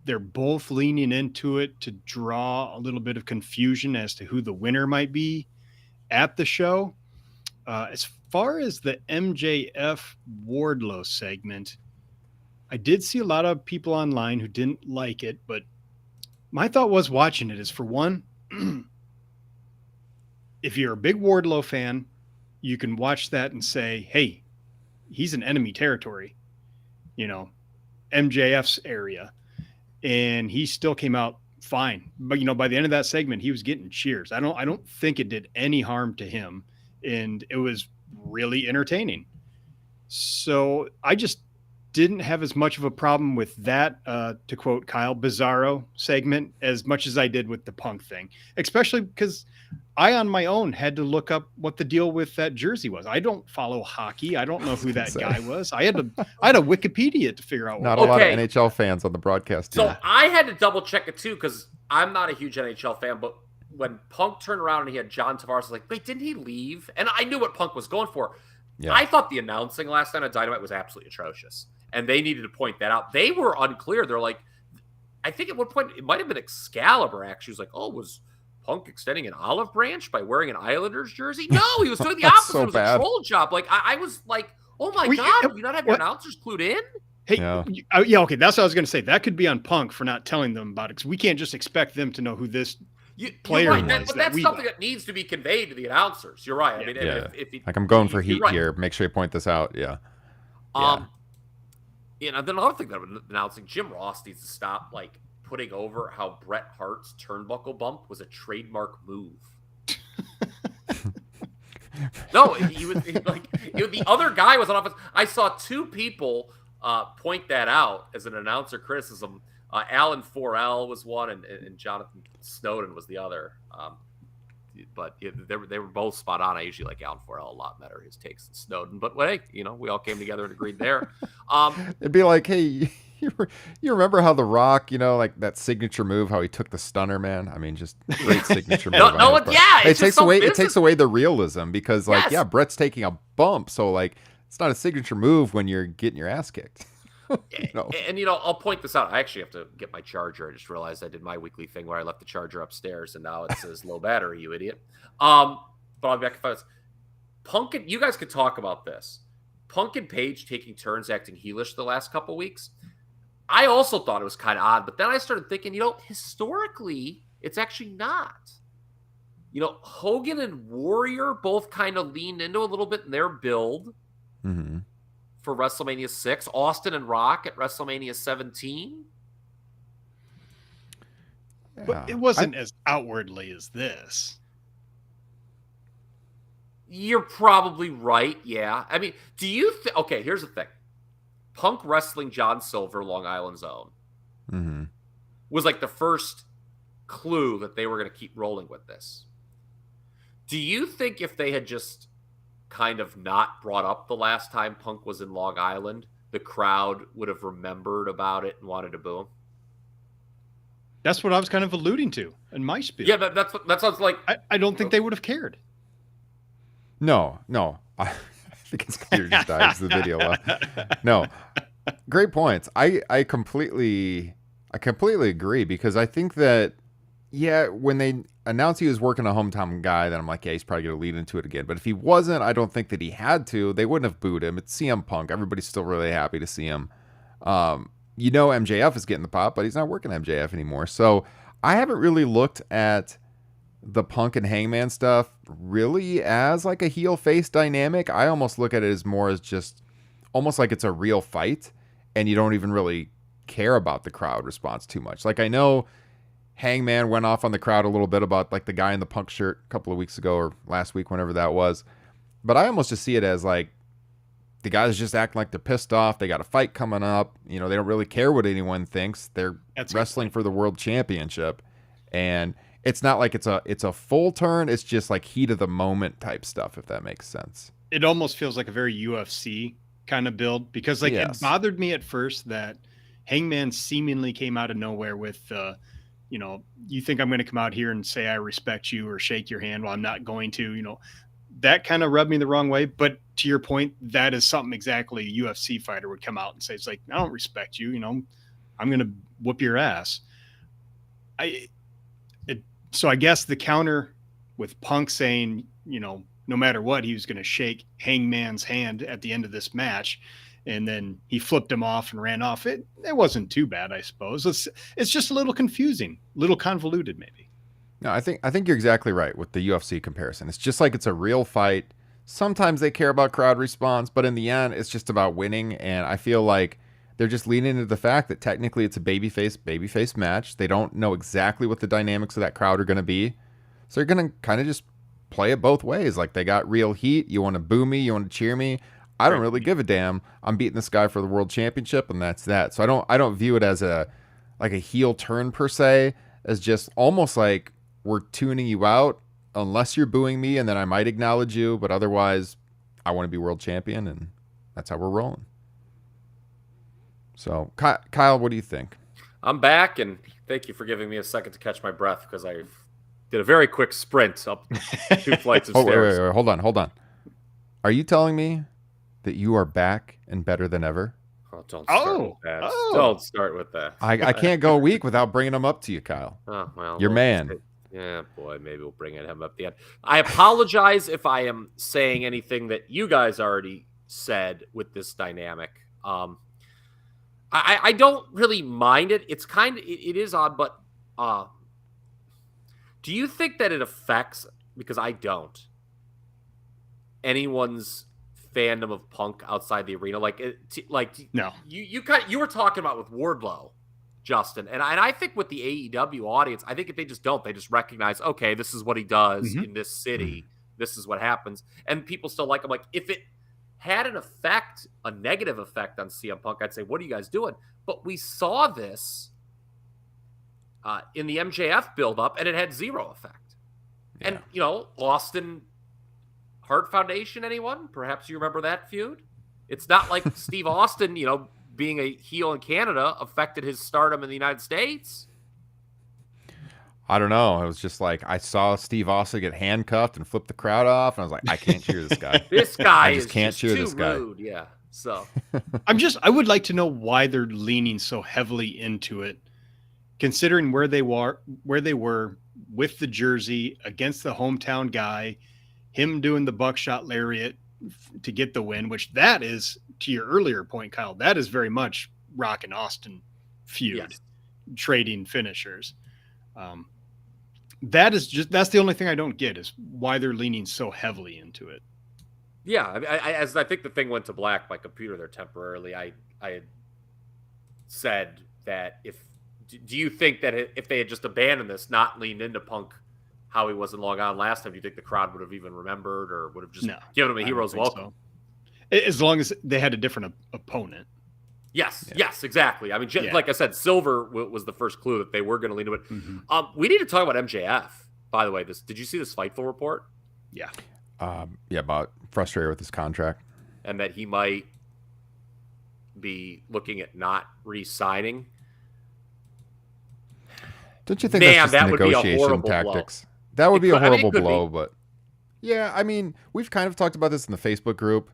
they're both leaning into it to draw a little bit of confusion as to who the winner might be at the show. As far as the MJF Wardlow segment, I did see a lot of people online who didn't like it, but my thought was watching it is, for one, if you're a big Wardlow fan, you can watch that and say, hey, he's in enemy territory, MJF's area, and he still came out fine. But by the end of that segment, he was getting cheers. I don't think it did any harm to him, and it was really entertaining. So I just didn't have as much of a problem with that, to quote Kyle, Bizarro segment as much as I did with the Punk thing, especially because I, on my own, had to look up what the deal with that jersey was. I don't follow hockey. I don't know who that guy was. I had a Wikipedia to figure out. Not a lot of NHL fans on the broadcast. So I had to double check it too, because I'm not a huge NHL fan, but when Punk turned around and he had John Tavares, I was like, wait, didn't he leave? And I knew what Punk was going for. Yeah. I thought the announcing last night on Dynamite was absolutely atrocious, and they needed to point that out. They were unclear. They're like, I think at one point it might have been Excalibur actually was like, oh, was Punk extending an olive branch by wearing an Islanders jersey? No, he was doing the opposite. So it was a troll job. Like I was like, oh my God, do you not have your announcers clued in? Hey, yeah, okay, that's what I was going to say. That could be on Punk for not telling them about it, because we can't just expect them to know who this player was. But that's something that needs to be conveyed to the announcers. You're right. I mean, if like I'm going for heat here, make sure you point this out. Yeah. Then another thing that I'm announcing, Jim Ross needs to stop putting over how Bret Hart's turnbuckle bump was a trademark move. No, he was the other guy was on offense. I saw two people point that out as an announcer criticism. Alan 4L was one, and Jonathan Snowden was the other. But they were both spot on. I usually like Alan 4L a lot better, his takes than Snowden. But hey, we all came together and agreed there. It'd be like, hey, you remember how The Rock, like that signature move, how he took the stunner, man? I mean, just great signature move. It takes away the realism, because Brett's taking a bump, so it's not a signature move when you're getting your ass kicked. And I'll point this out. I actually have to get my charger. I just realized I did my weekly thing where I left the charger upstairs, and now it says low battery, you idiot. But I'll be back if I was Punk. You guys could talk about this. Punk and Paige taking turns acting heelish the last couple weeks. I also thought it was kind of odd, but then I started thinking, historically, it's actually not. Hogan and Warrior both kind of leaned into a little bit in their build. Mm-hmm. For WrestleMania 6, Austin and Rock at WrestleMania 17. Yeah. But it wasn't as outwardly as this. You're probably right, yeah. I mean, do you okay, here's the thing. Punk wrestling John Silver, Long Island's own, was the first clue that they were going to keep rolling with this. Do you think if they had just kind of not brought up the last time Punk was in Long Island, the crowd would have remembered about it and wanted to boo him? That's what I was kind of alluding to in my spiel. Yeah, that sounds like... I don't think they would have cared. No. I think his computer just died. It's the video. No. Great points. I completely agree, because I think that, when they announced he was working a hometown guy, then I'm like, he's probably going to lead into it again. But if he wasn't, I don't think that he had to. They wouldn't have booed him. It's CM Punk. Everybody's still really happy to see him. MJF is getting the pop, but he's not working MJF anymore. So I haven't really looked at the Punk and Hangman stuff really as like a heel face dynamic. I almost look at it as more as just almost like it's a real fight, and you don't even really care about the crowd response too much. Like, I know Hangman went off on the crowd a little bit about like the guy in the Punk shirt a couple of weeks ago or last week, whenever that was. But I almost just see it as like the guys just acting like they're pissed off. They got a fight coming up. They don't really care what anyone thinks. They're wrestling for the world championship. And it's not like it's a full turn. It's just like heat of the moment type stuff, if that makes sense. It almost feels like a very UFC kind of build, because like it bothered me at first that Hangman seemingly came out of nowhere with you think I'm going to come out here and say I respect you or shake your hand? Well, I'm not going to. That kind of rubbed me the wrong way. But to your point, that is something exactly a UFC fighter would come out and say. It's like, I don't respect you. I'm going to whoop your ass. So I guess the counter with Punk saying, no matter what, he was going to shake Hangman's hand at the end of this match, and then he flipped him off and ran off. It wasn't too bad, I suppose. It's just a little confusing, a little convoluted, maybe. No, I think you're exactly right with the UFC comparison. It's just like it's a real fight. Sometimes they care about crowd response, but in the end, it's just about winning. And I feel like they're just leaning into the fact that technically it's a babyface match. They don't know exactly what the dynamics of that crowd are going to be. So they're going to kind of just play it both ways. Like, they got real heat. You want to boo me? You want to cheer me? I don't really give a damn. I'm beating this guy for the world championship, and that's that. So I don't view it as a heel turn per se, as just almost like we're tuning you out unless you're booing me, and then I might acknowledge you, but otherwise I want to be world champion, and that's how we're rolling. So Kyle, what do you think? I'm back, and thank you for giving me a second to catch my breath, because I did a very quick sprint up 2 flights of stairs. Wait, hold on. Are you telling me that you are back and better than ever? Oh, don't start with that. Don't start with that. I can't go a week without bringing them up to you, Kyle. Oh, well, your man. Yeah, boy, maybe we'll bring him up at the end. I apologize if I am saying anything that you guys already said with this dynamic. I don't really mind it. It's it is odd, but do you think that it affects, because I don't, anyone's fandom of Punk outside the arena? No. You were talking about with Wardlow, Justin, and I think with the AEW audience, I think if they just recognize, okay, this is what he does in this city, this is what happens, and people still like him. Like, if it had a negative effect on CM Punk, I'd say, what are you guys doing? But we saw this in the MJF buildup, and it had zero effect. Yeah. And, Austin Hart Foundation, anyone? Perhaps you remember that feud? It's not like Steve Austin, being a heel in Canada affected his stardom in the United States. I don't know. It was just like, I saw Steve Austin get handcuffed and flip the crowd off, and I was like, I can't cheer this guy. This guy I just can't cheer this guy. Rude. Yeah. So I would like to know why they're leaning so heavily into it, considering where they were with the jersey against the hometown guy, him doing the buckshot lariat to get the win, which that is, to your earlier point, Kyle, that is very much Rock and Austin feud, trading finishers. That's the only thing I don't get, is why they're leaning so heavily into it. Yeah, as I think the thing went to black, my computer there temporarily, I had said that do you think that if they had just abandoned this, not leaned into Punk how he was in Long Island last time, do you think the crowd would have even remembered, or would have just given him a hero's welcome? So. As long as they had a different opponent. Yes, exactly. I mean, like I said, Silver was the first clue that they were going to lean into it. Mm-hmm. We need to talk about MJF, by the way. Did you see this Fightful report? Yeah. About frustrated with his contract. And that he might be looking at not re-signing. Don't you think that's just that would be a negotiation horrible tactics? blow. That would be a horrible could blow, be. but yeah, I mean, we've kind of talked about this in the Facebook group,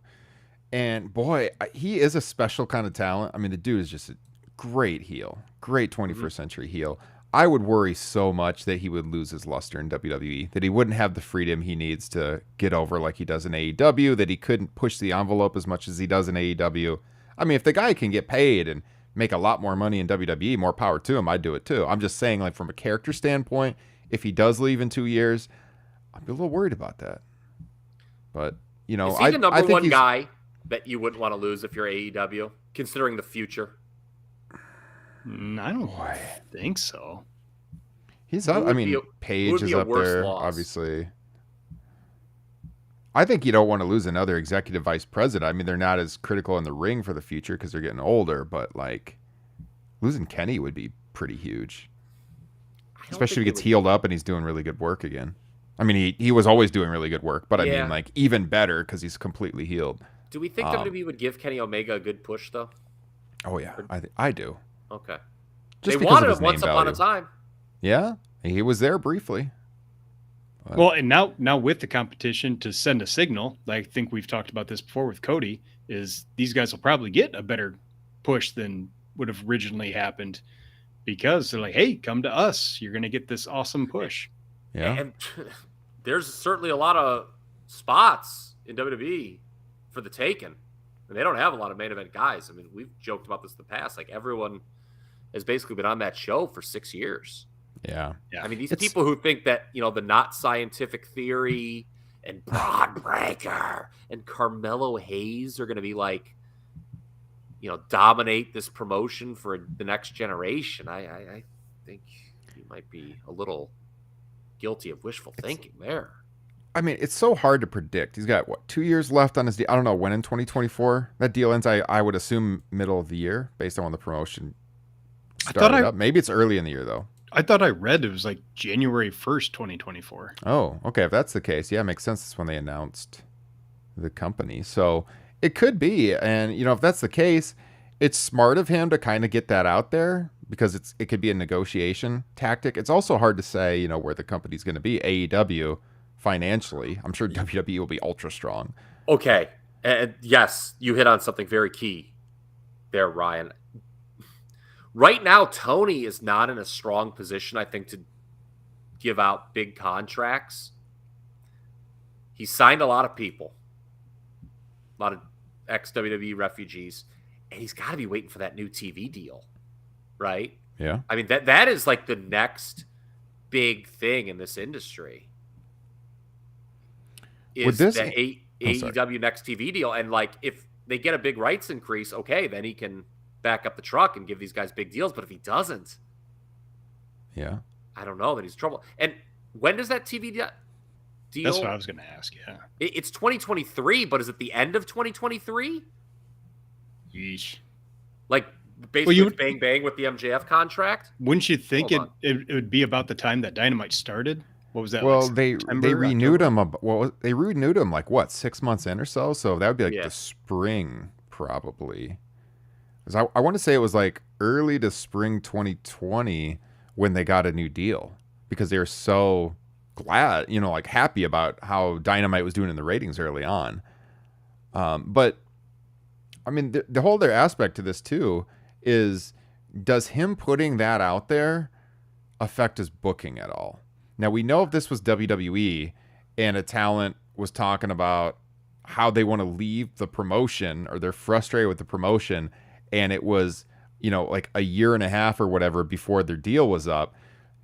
and boy, he is a special kind of talent. I mean, the dude is just a great heel, great 21st century heel. I would worry so much that he would lose his luster in WWE, that he wouldn't have the freedom he needs to get over like he does in AEW, that he couldn't push the envelope as much as he does in AEW. I mean, if the guy can get paid and make a lot more money in WWE, more power to him, I'd do it too. I'm just saying, like, from a character standpoint, if he does leave in 2 years, I'd be a little worried about that. But, you know, is he the number one guy that you wouldn't want to lose if you're AEW, considering the future? I don't think so. He's up. I mean, Paige is up there, obviously. I think you don't want to lose another executive vice president. I mean, they're not as critical in the ring for the future because they're getting older, but like losing Kenny would be pretty huge. Especially if he gets healed up and he's doing really good work again. I mean, he was always doing really good work, but I mean, like, even better because he's completely healed. Do we think WWE would give Kenny Omega a good push, though? Oh, yeah. I do. Okay. Just they wanted him once upon a time. Yeah. He was there briefly. But... Well, and now with the competition to send a signal, I think we've talked about this before with Cody, is these guys will probably get a better push than would have originally happened because they're like, hey, come to us. You're going to get this awesome push. Yeah. And there's certainly a lot of spots in WWE for the taking. And they don't have a lot of main event guys. I mean, we've joked about this in the past. Like, everyone has basically been on that show for 6 years. Yeah. I mean, these people who think that, you know, the Not Scientific Theory and Braun Breaker and Carmelo Hayes are going to be like, you know, dominate this promotion for the next generation. I think you might be a little guilty of wishful thinking there. I mean, it's so hard to predict. He's got, 2 years left on his deal. I don't know when in 2024 that deal ends. I would assume middle of the year based on when the promotion started up. Maybe it's early in the year, though. I thought I read it was like January 1st, 2024. Oh, okay. If that's the case, yeah, it makes sense. That's when they announced the company. So it could be. And, you know, if that's the case, it's smart of him to kind of get that out there because it could be a negotiation tactic. It's also hard to say, you know, where the company's going to be. AEW financially, I'm sure WWE will be ultra strong. Okay. And yes, you hit on something very key there, Ryan. Right now, Tony is not in a strong position, I think, to give out big contracts. He signed a lot of people, a lot of ex-WWE refugees, and he's got to be waiting for that new TV deal, right? Yeah. I mean, that is like the next big thing in this industry. Is the AEW next TV deal. And, like, if they get a big rights increase, okay, then he can back up the truck and give these guys big deals. But if he doesn't, yeah, I don't know, that he's in trouble. And when does that TV deal? That's what I was going to ask. Yeah, it's 2023, but is it the end of 2023? Yeesh. Like, basically, bang bang with the MJF contract. Wouldn't you think it would be about the time that Dynamite started? What was that? Well, like they renewed him. They renewed him like what, 6 months in or so. So that would be like the spring probably. I want to say it was like early to spring 2020 when they got a new deal because they were so glad, you know, like happy about how Dynamite was doing in the ratings early on. But I mean, the whole other aspect to this too is, does him putting that out there affect his booking at all? Now, we know if this was WWE and a talent was talking about how they want to leave the promotion or they're frustrated with the promotion, and it was, you know, like a year and a half or whatever before their deal was up,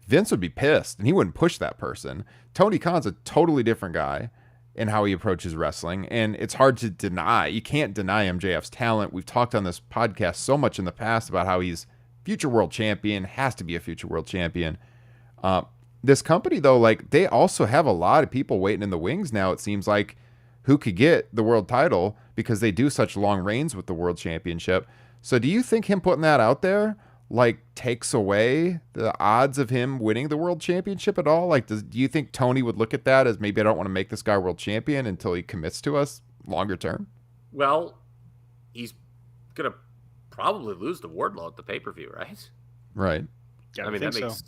Vince would be pissed and he wouldn't push that person. Tony Khan's a totally different guy in how he approaches wrestling, and it's hard to deny. You can't deny MJF's talent. We've talked on this podcast so much in the past about how he's future world champion, has to be a future world champion. This company, though, like, they also have a lot of people waiting in the wings now, it seems like, who could get the world title because they do such long reigns with the world championship. So do you think him putting that out there, like, takes away the odds of him winning the world championship at all? Like, do you think Tony would look at that as, maybe I don't want to make this guy world champion until he commits to us longer term? Well, he's going to probably lose the Wardlow at the pay-per-view, right? Right. I mean, that makes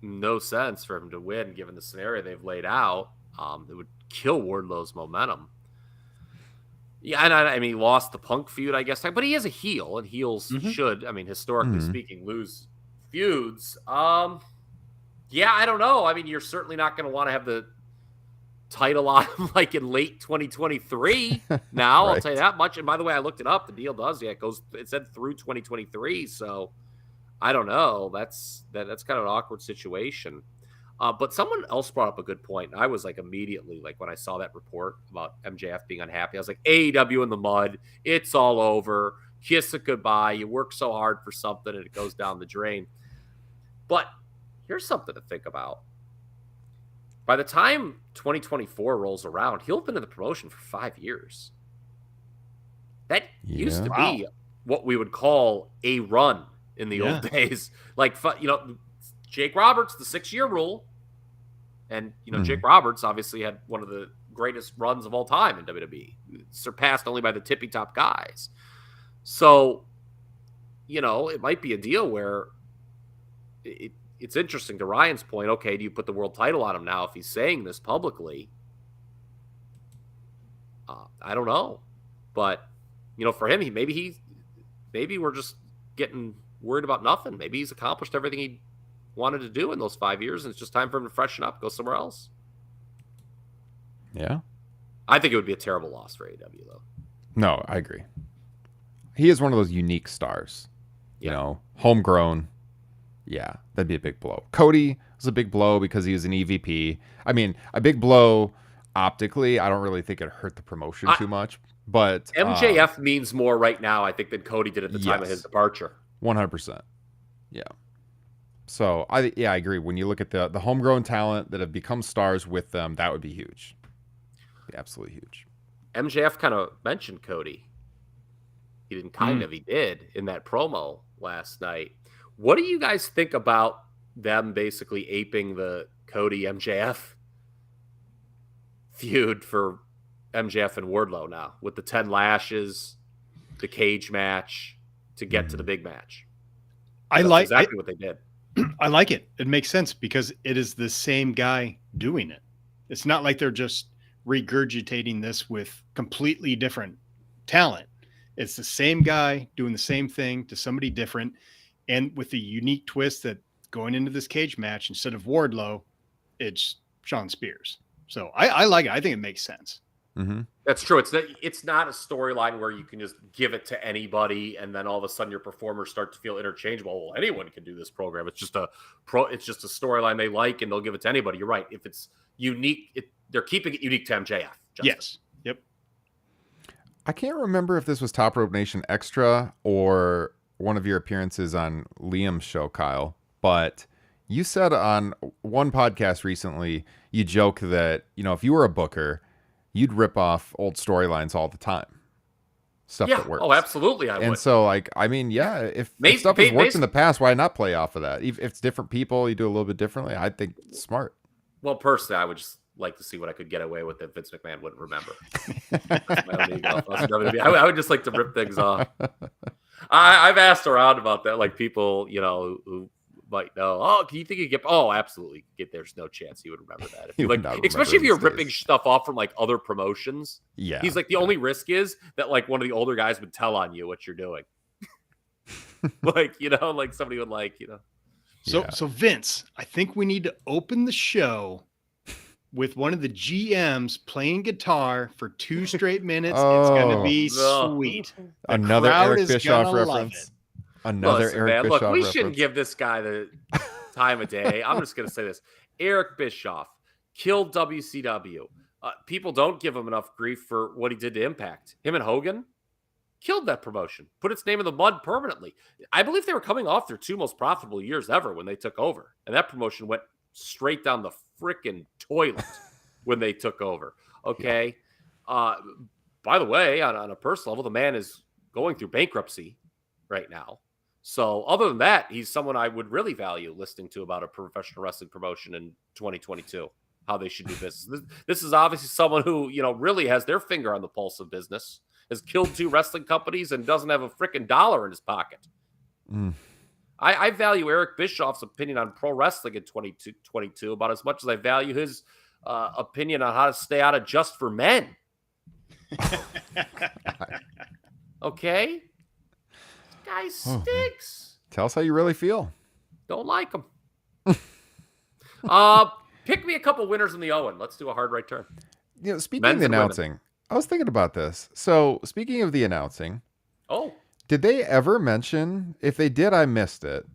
no sense for him to win given the scenario they've laid out. It would kill Wardlow's momentum. Yeah, and I mean, he lost the Punk feud, I guess, but he is a heel, and heels should, I mean, historically speaking, lose feuds. Yeah, I don't know. I mean, you're certainly not going to want to have the title on him like in late 2023 now. Right. I'll tell you that much. And by the way, I looked it up. The deal does, it said through 2023. So I don't know. That's kind of an awkward situation. But someone else brought up a good point. I was like immediately, like when I saw that report about MJF being unhappy, I was like, AEW in the mud. It's all over. Kiss it goodbye. You work so hard for something and it goes down the drain. But here's something to think about. By the time 2024 rolls around, he'll have been in the promotion for 5 years. That used to be what we would call a run in the old days. Like, Jake Roberts, the 6-year rule. And, Jake Roberts obviously had one of the greatest runs of all time in WWE, surpassed only by the tippy top guys. So, it might be a deal where it's interesting to Ryan's point. Okay, do you put the world title on him now if he's saying this publicly? I don't know. But, for him, maybe we're just getting worried about nothing. Maybe he's accomplished everything he wanted to do in those 5 years, and it's just time for him to freshen up, go somewhere else. Yeah. I think it would be a terrible loss for AEW, though. No, I agree. He is one of those unique stars. Homegrown. Yeah, that'd be a big blow. Cody was a big blow because he was an EVP. I mean, a big blow optically. I don't really think it hurt the promotion too much. But MJF means more right now, I think, than Cody did at the time of his departure. 100%. Yeah. So, I agree. When you look at the homegrown talent that have become stars with them, that would be huge. Be absolutely huge. MJF kind of mentioned Cody. He didn't he did in that promo last night. What do you guys think about them basically aping the Cody MJF feud for MJF and Wardlow now with the 10 lashes, the cage match to get to the big match? That's exactly what they did. I like it. It makes sense because it is the same guy doing it. It's not like they're just regurgitating this with completely different talent. It's the same guy doing the same thing to somebody different. And with the unique twist that going into this cage match, instead of Wardlow, it's Shawn Spears. So I like it. I think it makes sense. Mm-hmm. That's true. It's not a storyline where you can just give it to anybody and then all of a sudden your performers start to feel interchangeable. Well, anyone can do this program. It's just a storyline they like and they'll give it to anybody. You're right. If it's unique, they're keeping it unique to MJF. Yes. Yep. I can't remember if this was Top Rope Nation Extra or one of your appearances on Liam's show, Kyle, but you said on one podcast recently, you joke that, if you were a booker, you'd rip off old storylines all the time. Stuff that works. Oh, absolutely. I would. And so, if stuff has worked in the past, why not play off of that? If it's different people, you do a little bit differently. I think it's smart. Well, personally, I would just like to see what I could get away with that Vince McMahon wouldn't remember. That's my own ego. I would just like to rip things off. I've asked around about that, like people, who might know. Oh, can you think you get? Oh, absolutely. There's no chance he would remember that. Especially if you're ripping stuff off from like other promotions. Yeah. He's like the only risk is that like one of the older guys would tell on you what you're doing. Like somebody would So Vince, I think we need to open the show with one of the GMs playing guitar for 2 straight minutes. It's going to be sweet. Another Eric Bischoff reference. Look, we shouldn't give this guy the time of day. I'm just going to say this. Eric Bischoff killed WCW. People don't give him enough grief for what he did to Impact. Him and Hogan killed that promotion, put its name in the mud permanently. I believe they were coming off their 2 most profitable years ever when they took over. And that promotion went straight down the freaking toilet when they took over. Okay. By the way, on a personal level, the man is going through bankruptcy right now. So other than that, he's someone I would really value listening to about a professional wrestling promotion in 2022, how they should do business. This is obviously someone who, really has their finger on the pulse of business, has killed 2 wrestling companies and doesn't have a freaking dollar in his pocket. I value Eric Bischoff's opinion on pro wrestling in 2022 about as much as I value his opinion on how to stay out of Just for Men. Okay? This guy stinks. Tell us how you really feel. Don't like him. Pick me a couple winners in the Owen. Let's do a hard right turn. Speaking of the announcing, I was thinking about this. So, speaking of the announcing, did they ever mention? If they did, I missed it.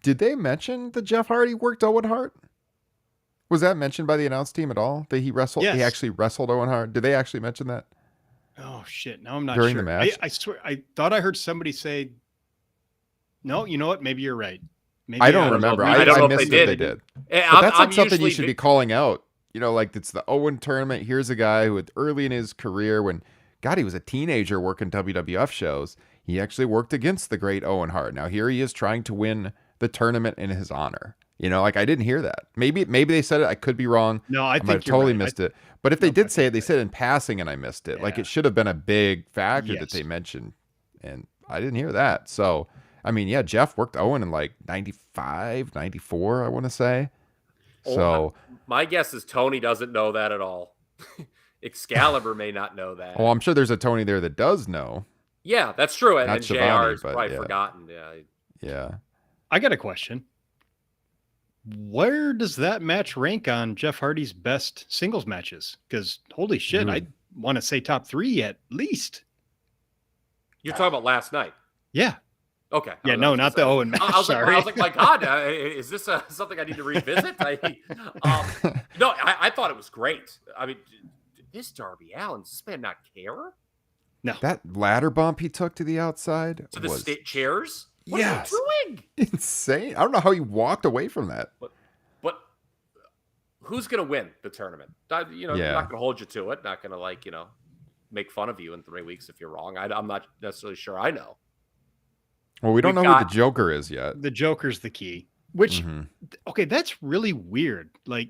Did they mention that Jeff Hardy worked Owen Hart? Was that mentioned by the announce team at all? That he wrestled? Yes. He actually wrestled Owen Hart. Did they actually mention that? Oh shit! Now I'm not during sure. the match. I swear, I thought I heard somebody say, "No, you know what? Maybe you're right." Maybe I don't remember. I don't know missed if they that did. they did. But But that's like something you should be calling out. Like it's the Owen tournament. Here's a guy who, early in his career, when God, he was a teenager working WWF shows. He actually worked against the great Owen Hart. Now here he is trying to win the tournament in his honor. Like I didn't hear that. Maybe they said it. I could be wrong. No, I might have totally missed it. But if they did say it, they said in passing, and I missed it. Yeah. Like it should have been a big factor that Yes. they mentioned, and I didn't hear that. So I mean, yeah, Jeff worked Owen in like 95, 94, I want to say. So my guess is Tony doesn't know that at all. Excalibur may not know that. I'm sure there's a Tony there that does know. Yeah, that's true. And Not JR Shivani, is but probably yeah. forgotten. Yeah. Yeah. I got a question. Where does that match rank on Jeff Hardy's best singles matches? Because holy shit, I want to say top 3 at least. You're talking about last night. Yeah. Okay. Yeah, no, not the Owen match. I was Sorry. like, my God, is this something I need to revisit? No, I thought it was great. I mean, this Darby Allin, does this man not care? No. That ladder bump he took to the outside To the was chairs? What Yes. are you doing? insane. I don't know how he walked away from that. But who's going to win the tournament? I'm not going to hold you to it. Not going to, make fun of you in 3 weeks if you're wrong. I'm not necessarily sure I know. Well, we don't know who the Joker is yet. The Joker's the key. Which, okay, that's really weird. Like,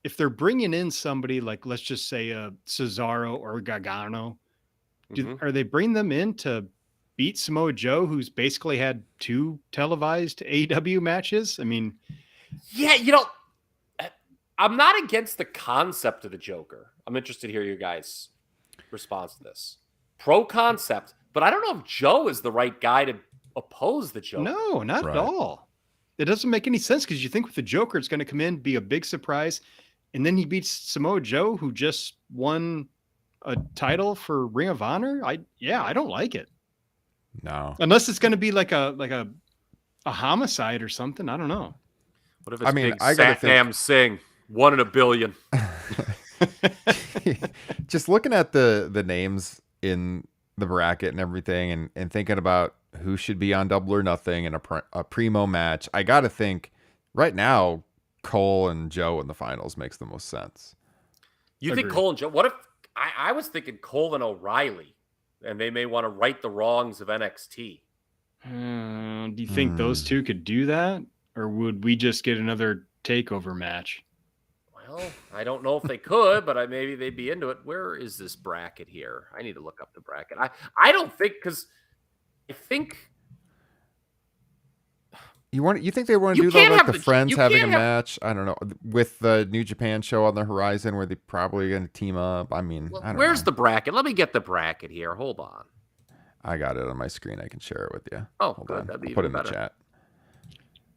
if they're bringing in somebody like, let's just say Cesaro or Gargano, are they bringing them in to beat Samoa Joe, who's basically had 2 televised AEW matches? I mean, yeah, I'm not against the concept of the Joker. I'm interested to hear your guys' response to this. Pro concept, but I don't know if Joe is the right guy to oppose the Joker. no, not at all. It doesn't make any sense because you think with the Joker, it's going to come in, be a big surprise, and then he beats Samoa Joe, who just won a title for Ring of Honor. I don't like it. No. Unless it's going to be like a homicide or something. I don't know. What if it's big I gotta Satnam Singh, 1 in a billion? Just looking at the names in the bracket and everything and thinking about who should be on Double or Nothing in a primo match, I got to think right now Cole and Joe in the finals makes the most sense. You think Cole and Joe? What if I was thinking Cole and O'Reilly, and they may want to right the wrongs of NXT? Do you think those two could do that? Or would we just get another takeover match? Well, I don't know if they could, but maybe they'd be into it. Where is this bracket here? I need to look up the bracket. I don't think, because I think you think they want to do like the Friends having a match? I don't know, with the New Japan show on the horizon where they probably going to team up. I mean, I don't where's know. the bracket? Let me get the bracket here. Hold on. I got it on my screen. I can share it with you. Oh, hold good. on. That'd be I'll put it even in the better. chat.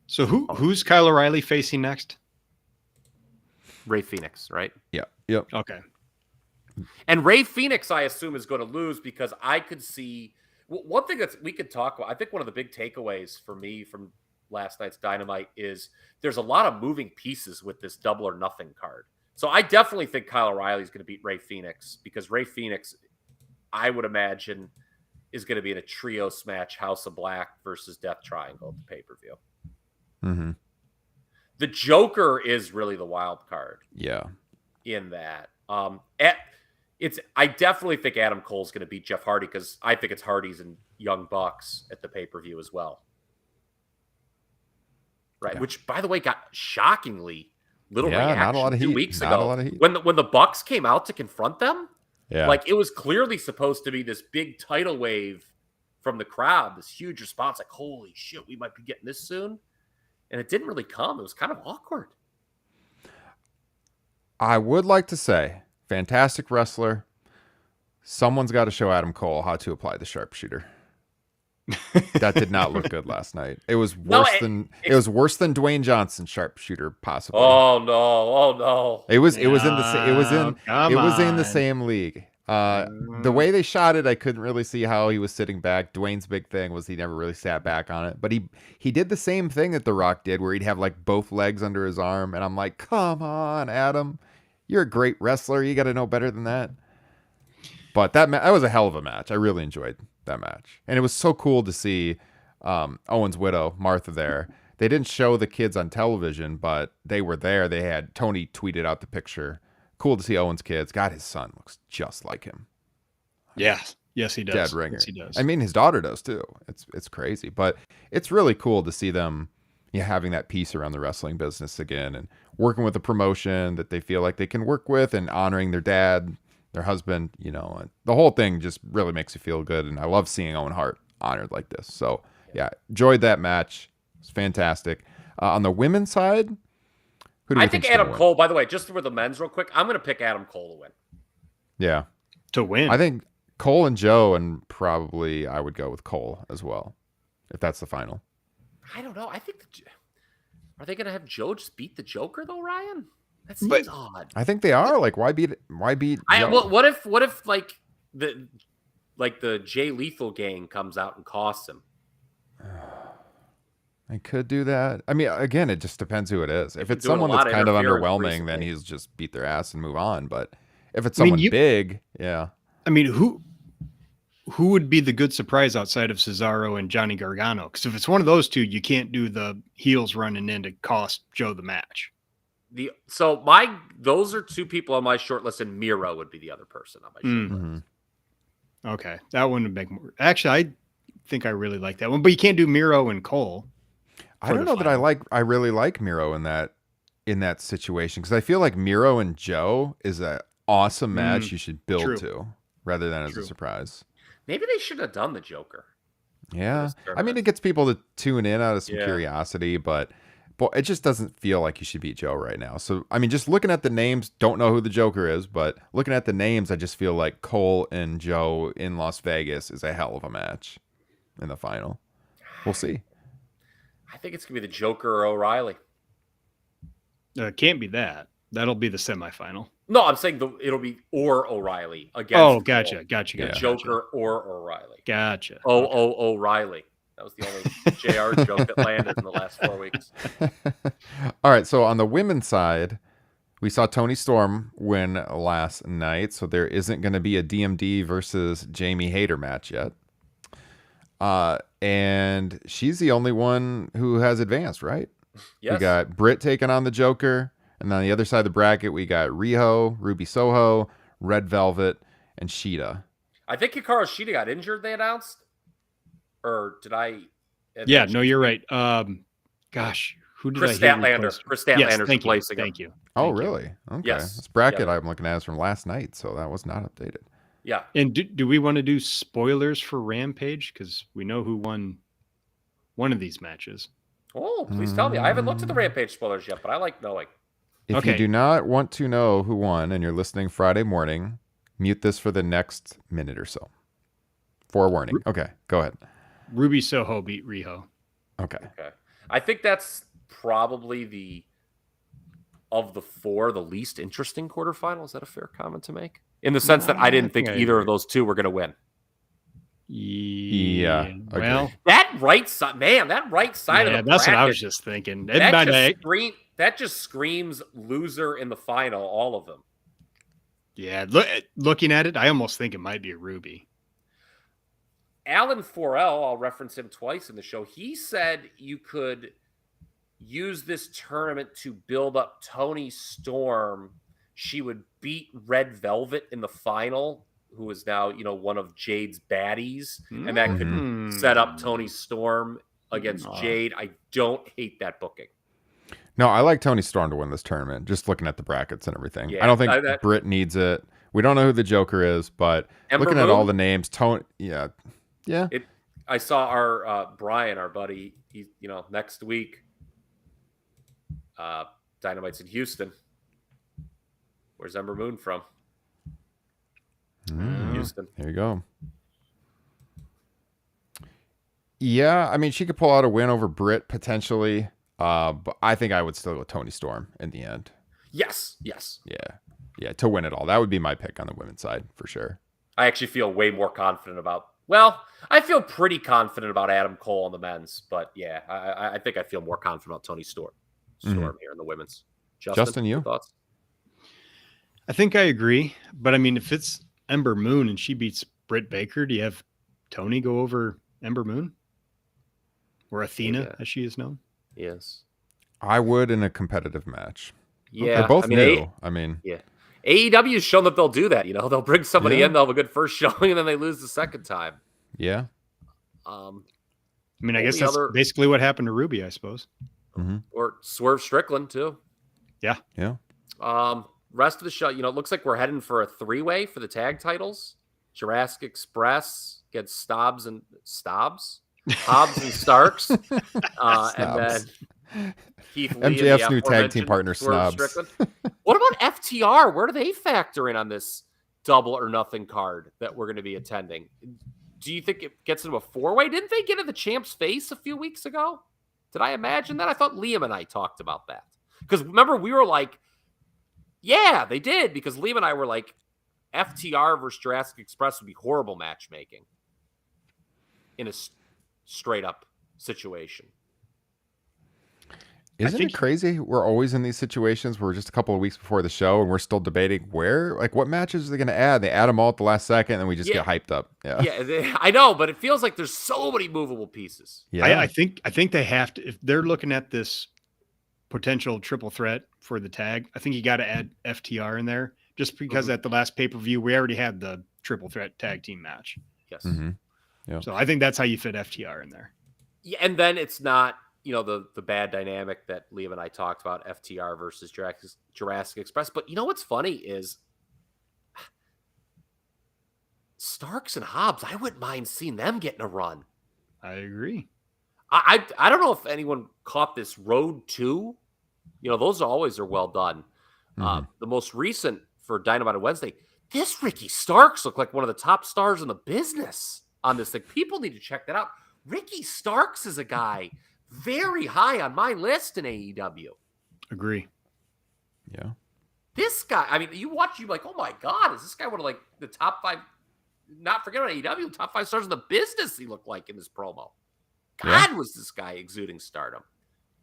So who's Kyle O'Reilly facing next? Ray Phoenix, right? Yeah. Yep. Okay. And Ray Phoenix, I assume, is going to lose because I could see one thing that we could talk about. I think one of the big takeaways for me from last night's Dynamite is there's a lot of moving pieces with this Double or Nothing card. So I definitely think Kyle O'Reilly is going to beat Ray Phoenix because Ray Phoenix, I would imagine, is going to be in a trios match, House of Black versus Death Triangle at the pay-per-view. Mm-hmm. The Joker is really the wild card. Yeah. In that. I definitely think Adam Cole's going to beat Jeff Hardy because I think it's Hardy's and Young Bucks at the pay-per-view as well. Right. Yeah. Which, by the way, got shockingly little reaction not a lot of 2 heat. weeks not ago. A lot of heat. When the Bucks came out to confront them, yeah, like it was clearly supposed to be this big tidal wave from the crowd, this huge response, like, holy shit, we might be getting this soon. And it didn't really come. It was kind of awkward. I would like to say, fantastic wrestler. Someone's got to show Adam Cole how to apply the sharpshooter. That did not look good last night. It was worse than Dwayne Johnson's sharpshooter, possibly. Oh no! It was in the same league. The way they shot it, I couldn't really see how he was sitting back. Dwayne's big thing was he never really sat back on it, but he did the same thing that The Rock did, where he'd have like both legs under his arm, and I'm like, come on, Adam, you're a great wrestler. You got to know better than that. But that was a hell of a match. I really enjoyed that match, and it was so cool to see Owen's widow, Martha, there. They didn't show the kids on television, but they were there. They had Tony tweeted out the picture. Cool to see Owen's kids. God, his son looks just like him. Yes, he does. Dead ringer. Yes, he does. I mean, his daughter does too. It's crazy, but it's really cool to see them having that piece around the wrestling business again and working with a promotion that they feel like they can work with and honoring their dad, their husband. And the whole thing just really makes you feel good. And I love seeing Owen Hart honored like this. So yeah, enjoyed that match. It's fantastic. On the women's side, I think Adam Cole, by the way, just for the men's real quick, I'm going to pick Adam Cole to win. Yeah. To win. I think Cole and Joe, and probably I would go with Cole as well, if that's the final. I don't know. I think are they going to have Joe just beat the Joker though, Ryan? That seems odd. I think they are. Like, why beat Joe? What if like the Jay Lethal gang comes out and costs him? I could do that. I mean, again, it just depends who it is. If it's someone that's kind of underwhelming, then he's just beat their ass and move on. But if it's someone big, yeah. I mean, who would be the good surprise outside of Cesaro and Johnny Gargano? Because if it's one of those two, you can't do the heels running in to cost Joe the match. Those are two people on my short list, and Miro would be the other person on my short list. Okay, that one would make more. Actually, I think I really like that one, but you can't do Miro and Cole. I don't know that I really like Miro in that situation, because I feel like Miro and Joe is an awesome match you should build to rather than as a surprise. Maybe they should have done the Joker. Yeah. I mean, it gets people to tune in out of some curiosity, but it just doesn't feel like you should beat Joe right now. So, I mean, just looking at the names, don't know who the Joker is, but looking at the names, I just feel like Cole and Joe in Las Vegas is a hell of a match in the final. We'll see. I think it's going to be the Joker or O'Reilly. It can't be that. That'll be the semifinal. No, I'm saying it'll be or O'Reilly against. Gotcha. Joker or O'Reilly. Gotcha. O'Reilly. That was the only JR joke that landed in the last 4 weeks. All right, so on the women's side, we saw Toni Storm win last night, so there isn't going to be a DMD versus Jamie Hayter match yet. And she's the only one who has advanced, right? Yes. We got Britt taking on the Joker, and on the other side of the bracket, we got Riho, Ruby Soho, Red Velvet, and Shida. I think Hikaru Shida got injured, they announced. Or did I? Yeah, no, you're right. Gosh, who did Chris I hear? Statlander. Chris Statlander's replacing him. Thank you. Oh, really? Okay. Yes. This bracket I'm looking at is from last night, so that was not updated. Yeah. And do we want to do spoilers for Rampage? Because we know who won one of these matches. Oh, please tell me. I haven't looked at the Rampage spoilers yet, but I like knowing. If you do not want to know who won and you're listening Friday morning, mute this for the next minute or so. Forewarning. Okay, go ahead. Ruby Soho beat Riho. Okay. I think that's probably of the four, the least interesting quarterfinal. Is that a fair comment to make? In the sense that I didn't think either of those two were going to win. Yeah. Well, that right side of the that's bracket, what I was just thinking. That just screams loser in the final, all of them. Yeah, looking at it, I almost think it might be a Ruby. Alan Forel, I'll reference him twice in the show. He said you could use this tournament to build up Toni Storm. She would beat Red Velvet in the final, who is now, one of Jade's baddies, and that could set up Toni Storm against Jade. I don't hate that booking. No, I like Toni Storm to win this tournament, just looking at the brackets and everything. Yeah, I don't think Britt needs it. We don't know who the Joker is, but looking at all the names, Toni, yeah. I saw our Brian, our buddy. He, next week, Dynamite's in Houston. Where's Ember Moon from? Houston. There you go. Yeah, I mean, she could pull out a win over Britt potentially, but I think I would still go Toni Storm in the end. Yes. Yeah, to win it all. That would be my pick on the women's side for sure. I actually feel way more confident about. Well, I feel pretty confident about Adam Cole on the men's, but yeah, I think I feel more confident about Toni Storm here in the women's. Justin, you thoughts? I think I agree, but I mean, if it's Ember Moon and she beats Britt Baker, do you have Toni go over Ember Moon? Or Athena, as she is known? Yes. I would in a competitive match. Yeah. They're both new. Yeah. AEW has shown that they'll do that. They'll bring somebody in, they'll have a good first showing, and then they lose the second time. Yeah. I guess that's basically what happened to Ruby, I suppose. Mm-hmm. Or Swerve Strickland, too. Yeah. Rest of the show, it looks like we're heading for a 3-way for the tag titles. Jurassic Express gets Hobbs and Starks. And then Keith Lee MJF's new tag team partner, Snobs. What about FTR? Where do they factor in on this double or nothing card that we're going to be attending? Do you think it gets into a 4-way? Didn't they get in the champ's face a few weeks ago? Did I imagine that? I thought Liam and I talked about that. Because remember, we were like, yeah, they did. Because Liam and I were like, FTR versus Jurassic Express would be horrible matchmaking in a straight up situation. Isn't it crazy? We're always in these situations where we're just a couple of weeks before the show and we're still debating what matches are they going to add? They add them all at the last second and we just get hyped up. Yeah, I know, but it feels like there's so many movable pieces. Yeah, I think they have to, if they're looking at this potential triple threat for the tag, I think you got to add FTR in there just because at the last pay-per-view, we already had the triple threat tag team match. Yes. Mm-hmm. Yep. So I think that's how you fit FTR in there. Yeah, and then it's not, the bad dynamic that Liam and I talked about, FTR versus Jurassic Express. But what's funny is Starks and Hobbs, I wouldn't mind seeing them getting a run. I agree. I don't know if anyone caught this Road 2. Those always are well done. Mm-hmm. The most recent for Dynamite on Wednesday, this Ricky Starks looked like one of the top stars in the business on this thing. People need to check that out. Ricky Starks is a guy very high on my list in AEW. Agree. Yeah. This guy, you're like, oh my God, is this guy one of like the top 5, not forget about AEW, top 5 stars in the business he looked like in this promo. God, was this guy exuding stardom.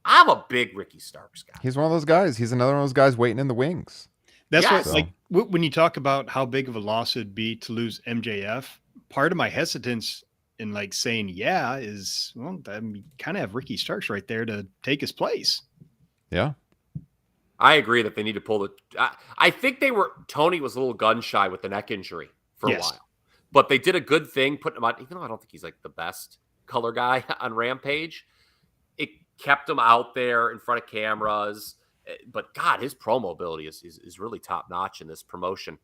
I'm a big Ricky Starks guy. He's one of those guys. He's another one of those guys waiting in the wings. That's when you talk about how big of a loss it'd be to lose MJF, part of my hesitance in saying is, kind of have Ricky Starks right there to take his place. Yeah. I agree that they need to pull I think Tony was a little gun shy with the neck injury for a while, but they did a good thing putting him on, even though I don't think he's the best color guy on Rampage. It kept him out there in front of cameras, but God, his promo ability is really top notch in this promotion.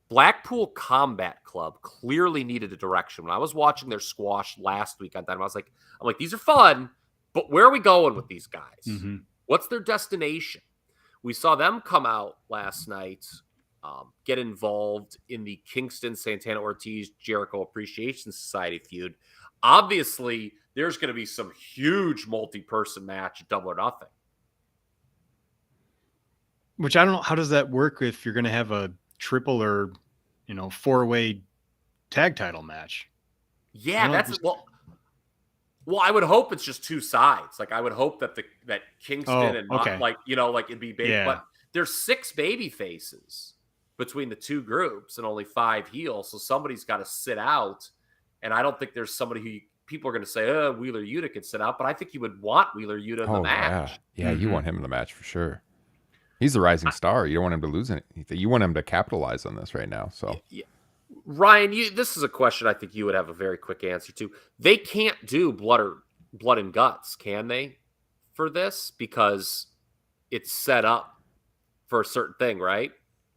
Blackpool Combat Club clearly needed a direction. When I was watching their squash last week on Dynamite, I'm like, these are fun, but where are we going with these guys? Mm-hmm. What's their destination? We saw them come out last night, get involved in the Kingston Santana Ortiz Jericho Appreciation Society feud. Obviously, there's going to be some huge multi-person match at Double or Nothing. Which I don't know. How does that work if you're going to have a triple or 4-way tag title match? Yeah, well, I would hope it's just two sides. I would hope that that Kingston it'd be big, but there's 6 baby faces between the two groups and only 5 heels. So somebody's got to sit out. And I don't think there's somebody who people are going to say, Wheeler Yuta could sit out, but I think you would want Wheeler Yuta in the match. Yeah, you want him in the match for sure. He's the rising star. You don't want him to lose anything. You want him to capitalize on this right now. So, Ryan, this is a question I think you would have a very quick answer to. They can't do blood and guts, can they, for this? Because it's set up for a certain thing, right?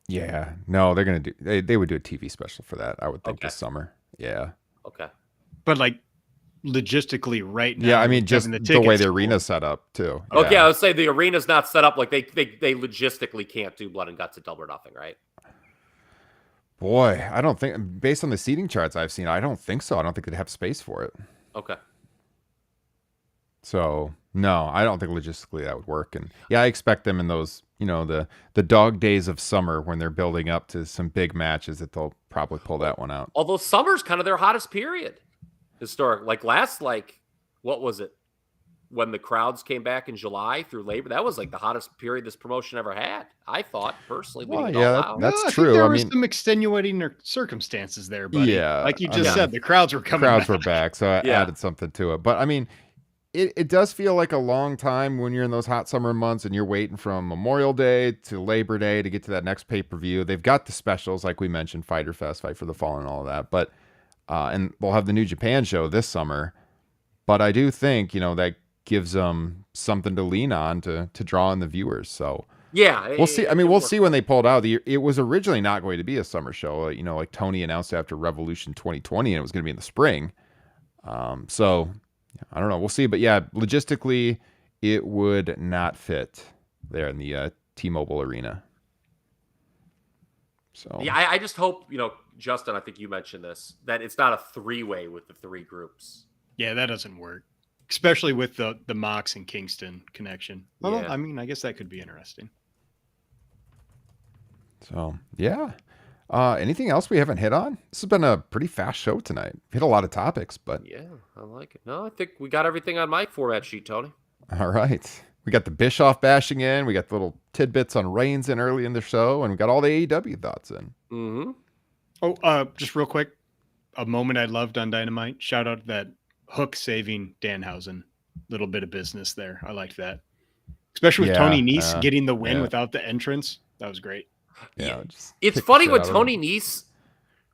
Yeah. No, they're going to do. They would do a TV special for that, I would think, this summer. Yeah. Okay. But like logistically right now. Yeah, I mean, just the way the arena's set up too. Yeah. Okay, I would say the arena's not set up like they logistically can't do blood and guts at Double or Nothing, right? Boy, I don't think, based on the seating charts I've seen, I don't think so. I don't think they'd have space for it. Okay. So no, I don't think logistically that would work. And yeah, I expect them in those, the dog days of summer when they're building up to some big matches that they'll probably pull that one out. Although summer's kind of their hottest period. Historic, what was it when the crowds came back in July through Labor? That was like the hottest period this promotion ever had. I thought personally. Well, yeah, that's true. There were some extenuating circumstances there, buddy. Yeah, like you just said, the crowds were coming. Crowds were back, so I added something to it. But I mean, it does feel like a long time when you're in those hot summer months and you're waiting from Memorial Day to Labor Day to get to that next pay-per-view. They've got the specials, like we mentioned, Fighter Fest, Fight for the Fallen, and all of that, but. And they'll have the New Japan show this summer, but I do think that gives them something to lean on to draw in the viewers. So yeah, we'll see. I mean, we'll see when they pulled out. It was originally not going to be a summer show. Like Tony announced after Revolution 2020, and it was going to be in the spring. So I don't know. We'll see. But yeah, logistically, it would not fit there in the T-Mobile Arena. So yeah, I just hope Justin, I think you mentioned this, that it's not a three-way with the three groups. Yeah, that doesn't work, especially with the Mox and Kingston connection. Well, yeah. I mean, I guess that could be interesting. So yeah, anything else we haven't hit on? This has been a pretty fast show tonight. We hit a lot of topics, but yeah, I like it. No, I think we got everything on my format sheet, Tony. All right. We got the Bischoff bashing in. We got the little tidbits on Reigns in early in the show, and we got all the AEW thoughts in. Mm-hmm. Oh, just real quick, a moment I loved on Dynamite. Shout out that Hook saving Danhausen. Little bit of business there. I liked that, especially with Tony Nese getting the win without the entrance. That was great. Yeah, it's funny when Tony Nese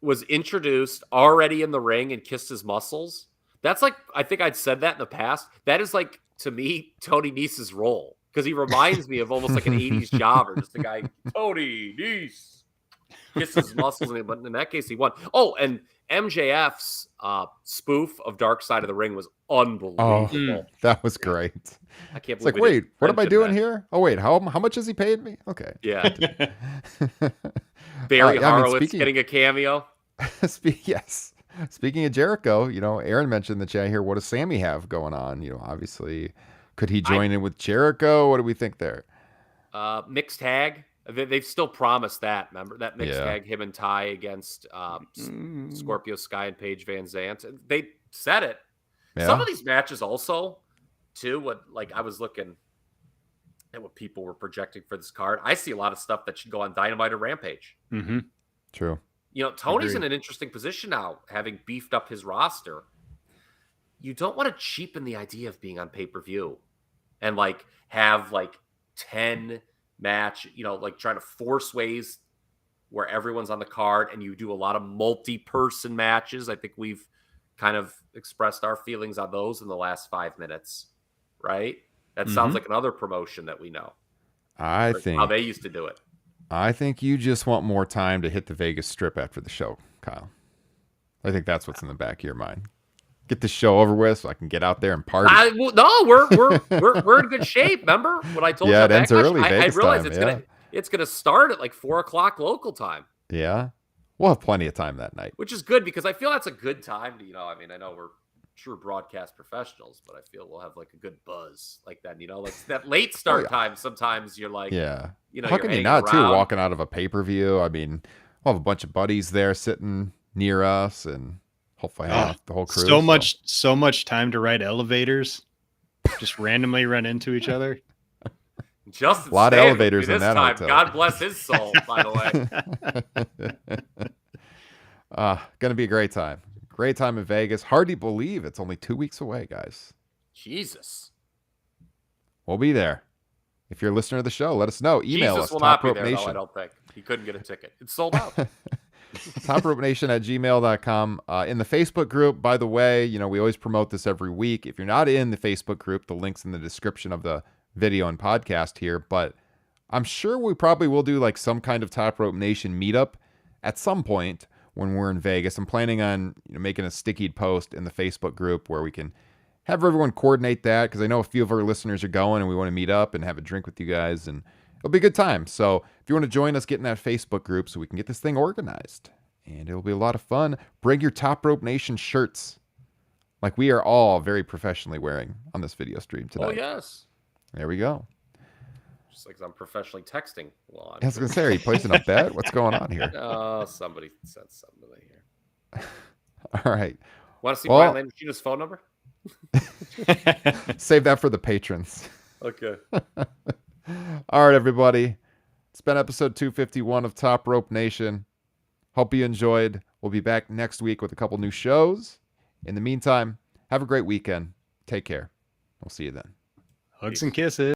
was introduced already in the ring and kissed his muscles. That's like, I think I'd said that in the past. That is like, to me, Tony Nese's role, because he reminds me of almost like an 80s jobber, just a guy, Tony Nese. Kisses his muscles, but in that case, he won. Oh, and MJF's spoof of Dark Side of the Ring was unbelievable. Oh, that was great. I can't believe. It's like, wait, what am I doing here? Oh, wait, how much has he paid me? Okay. Yeah. Barry Horowitz getting a cameo. Yes. Speaking of Jericho, Aaron mentioned in the chat here, what does Sammy have going on? Obviously, could he join in with Jericho? What do we think there? Mixed tag. They've still promised that. Remember that mixed tag, him and Ty against Scorpio Sky and Paige Van Zant. They said it. Yeah. Some of these matches also, too. I was looking at what people were projecting for this card. I see a lot of stuff that should go on Dynamite or Rampage. Mm-hmm. True. Tony's in an interesting position now, having beefed up his roster. You don't want to cheapen the idea of being on pay-per-view and have 10 match, trying to force ways where everyone's on the card and you do a lot of multi-person matches. I think we've kind of expressed our feelings on those in the last 5 minutes, right? That sounds like another promotion that we know. I think how they used to do it. I think you just want more time to hit the Vegas Strip after the show, Kyle. I think that's what's in the back of your mind. Get this show over with so I can get out there and party. No, we're in good shape. Remember what I told you? Yeah, it ends early. I realize it's gonna start at 4:00 local time. Yeah, we'll have plenty of time that night, which is good because I feel that's a good time to I know we're true broadcast professionals, but I feel we'll have a good buzz like that. That late start time. Sometimes you're how can you not too walking out of a pay-per-view? I mean, we'll have a bunch of buddies there sitting near us and. Hopefully, the whole crew. So much time to ride elevators. Just randomly run into each other. Just a lot of elevators in that time. Hotel. God bless his soul, by the way. Gonna be a great time. Great time in Vegas. Hard to believe it's only 2 weeks away, guys. Jesus. We'll be there. If you're a listener to the show, let us know. Email Jesus us. will not be there, though, I don't think. He couldn't get a ticket. It's sold out. topropenation@gmail.com. In the Facebook group, by the way, we always promote this every week. If you're not in the Facebook group, the link's in the description of the video and podcast here, but I'm sure we probably will do some kind of Top Rope Nation meetup at some point when we're in Vegas. I'm planning on making a stickied post in the Facebook group where we can have everyone coordinate that, because I know a few of our listeners are going and we want to meet up and have a drink with you guys, and it'll be a good time. So if you want to join us, get in that Facebook group so we can get this thing organized, and it'll be a lot of fun. Bring your Top Rope Nation shirts, like we are all very professionally wearing on this video stream tonight. Oh, yes. There we go. Just like I'm professionally texting. I was going to say, are you placing a bet? What's going on here? Oh, somebody said something here. All right. Want to see Brian Landricino's phone number? Save that for the patrons. Okay. All right, everybody. It's been episode 251 of Top Rope Nation. Hope you enjoyed. We'll be back next week with a couple new shows. In the meantime, have a great weekend. Take care. We'll see you then. Hugs and kisses.